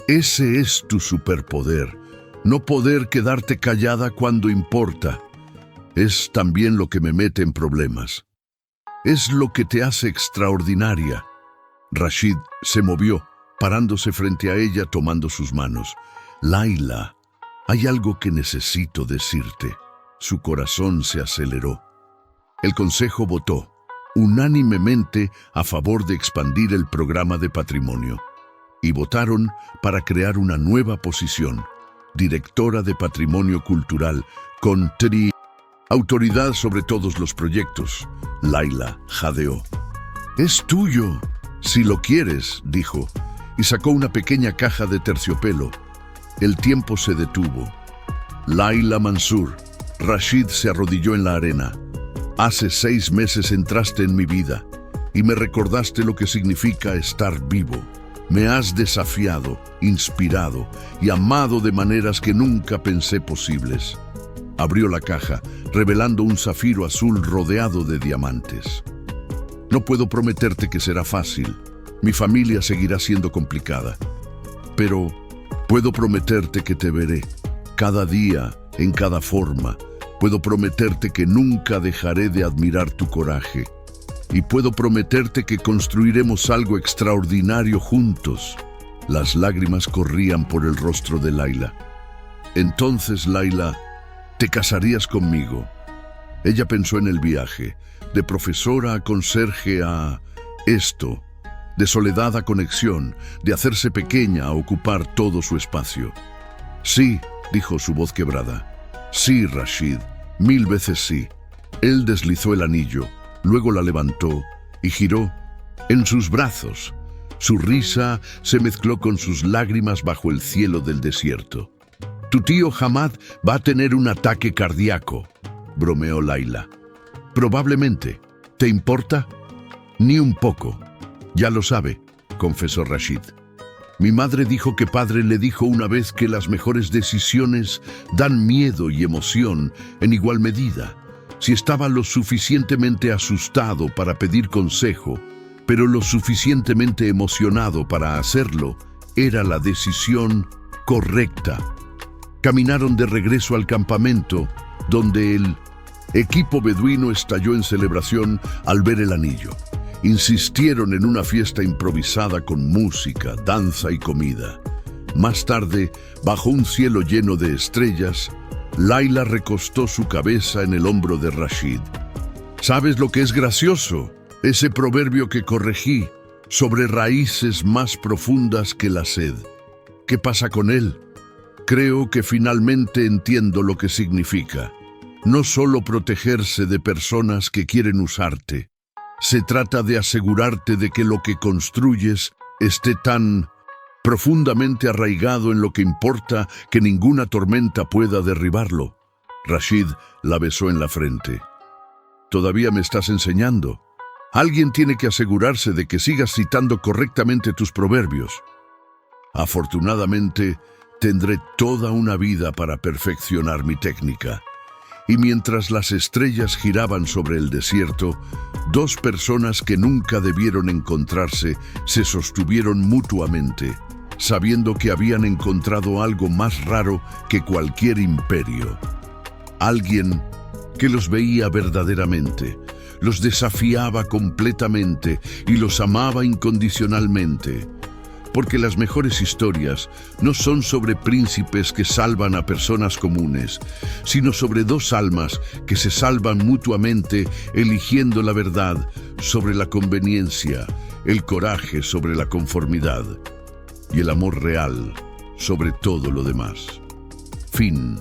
[SPEAKER 1] Ese es tu superpoder, no poder quedarte callada cuando importa. Es también lo que me mete en problemas. Es lo que te hace extraordinaria. Rashid se movió, parándose frente a ella, tomando sus manos. «Layla, hay algo que necesito decirte». Su corazón se aceleró. El consejo votó unánimemente a favor de expandir el programa de patrimonio y votaron para crear una nueva posición, directora de Patrimonio Cultural, con autoridad sobre todos los proyectos. Layla jadeó. «Es tuyo, si lo quieres», dijo, y sacó una pequeña caja de terciopelo. El tiempo se detuvo. «Layla Mansur», Rashid se arrodilló en la arena. «Hace 6 meses entraste en mi vida y me recordaste lo que significa estar vivo. Me has desafiado, inspirado y amado de maneras que nunca pensé posibles». Abrió la caja, revelando un zafiro azul rodeado de diamantes. «No puedo prometerte que será fácil. Mi familia seguirá siendo complicada. Pero Puedo prometerte que te veré, cada día, en cada forma. Puedo prometerte que nunca dejaré de admirar tu coraje. Y puedo prometerte que construiremos algo extraordinario juntos. Las lágrimas corrían por el rostro de Layla. Entonces, Layla, ¿te casarías conmigo? Ella pensó en el viaje, de profesora a conserje a esto, de soledad a conexión, de hacerse pequeña a ocupar todo su espacio. Sí, dijo su voz quebrada. Sí, Rashid, 1000 veces sí. Él deslizó el anillo, luego la levantó y giró en sus brazos. Su risa se mezcló con sus lágrimas bajo el cielo del desierto. Tu tío Hamad va a tener un ataque cardíaco, bromeó Layla. Probablemente. ¿Te importa? Ni un poco. Ya lo sabe, confesó Rashid. Mi madre dijo que padre le dijo una vez que las mejores decisiones dan miedo y emoción en igual medida. Si estaba lo suficientemente asustado para pedir consejo, pero lo suficientemente emocionado para hacerlo, era la decisión correcta. Caminaron de regreso al campamento, donde el equipo beduino estalló en celebración al ver el anillo. Insistieron en una fiesta improvisada con música, danza y comida. Más tarde, bajo un cielo lleno de estrellas, Layla recostó su cabeza en el hombro de Rashid. ¿Sabes lo que es gracioso? Ese proverbio que corregí, sobre raíces más profundas que la sed. ¿Qué pasa con él? Creo que finalmente entiendo lo que significa. No solo protegerse de personas que quieren usarte. Se trata de asegurarte de que lo que construyes esté tan profundamente arraigado en lo que importa que ninguna tormenta pueda derribarlo. Rashid la besó en la frente. ¿Todavía me estás enseñando? Alguien tiene que asegurarse de que sigas citando correctamente tus proverbios. Afortunadamente, tendré toda una vida para perfeccionar mi técnica. Y mientras las estrellas giraban sobre el desierto, dos personas que nunca debieron encontrarse se sostuvieron mutuamente, sabiendo que habían encontrado algo más raro que cualquier imperio. Alguien que los veía verdaderamente, los desafiaba completamente y los amaba incondicionalmente. Porque las mejores historias no son sobre príncipes que salvan a personas comunes, sino sobre dos almas que se salvan mutuamente eligiendo la verdad sobre la conveniencia, el coraje sobre la conformidad y el amor real sobre todo lo demás. Fin.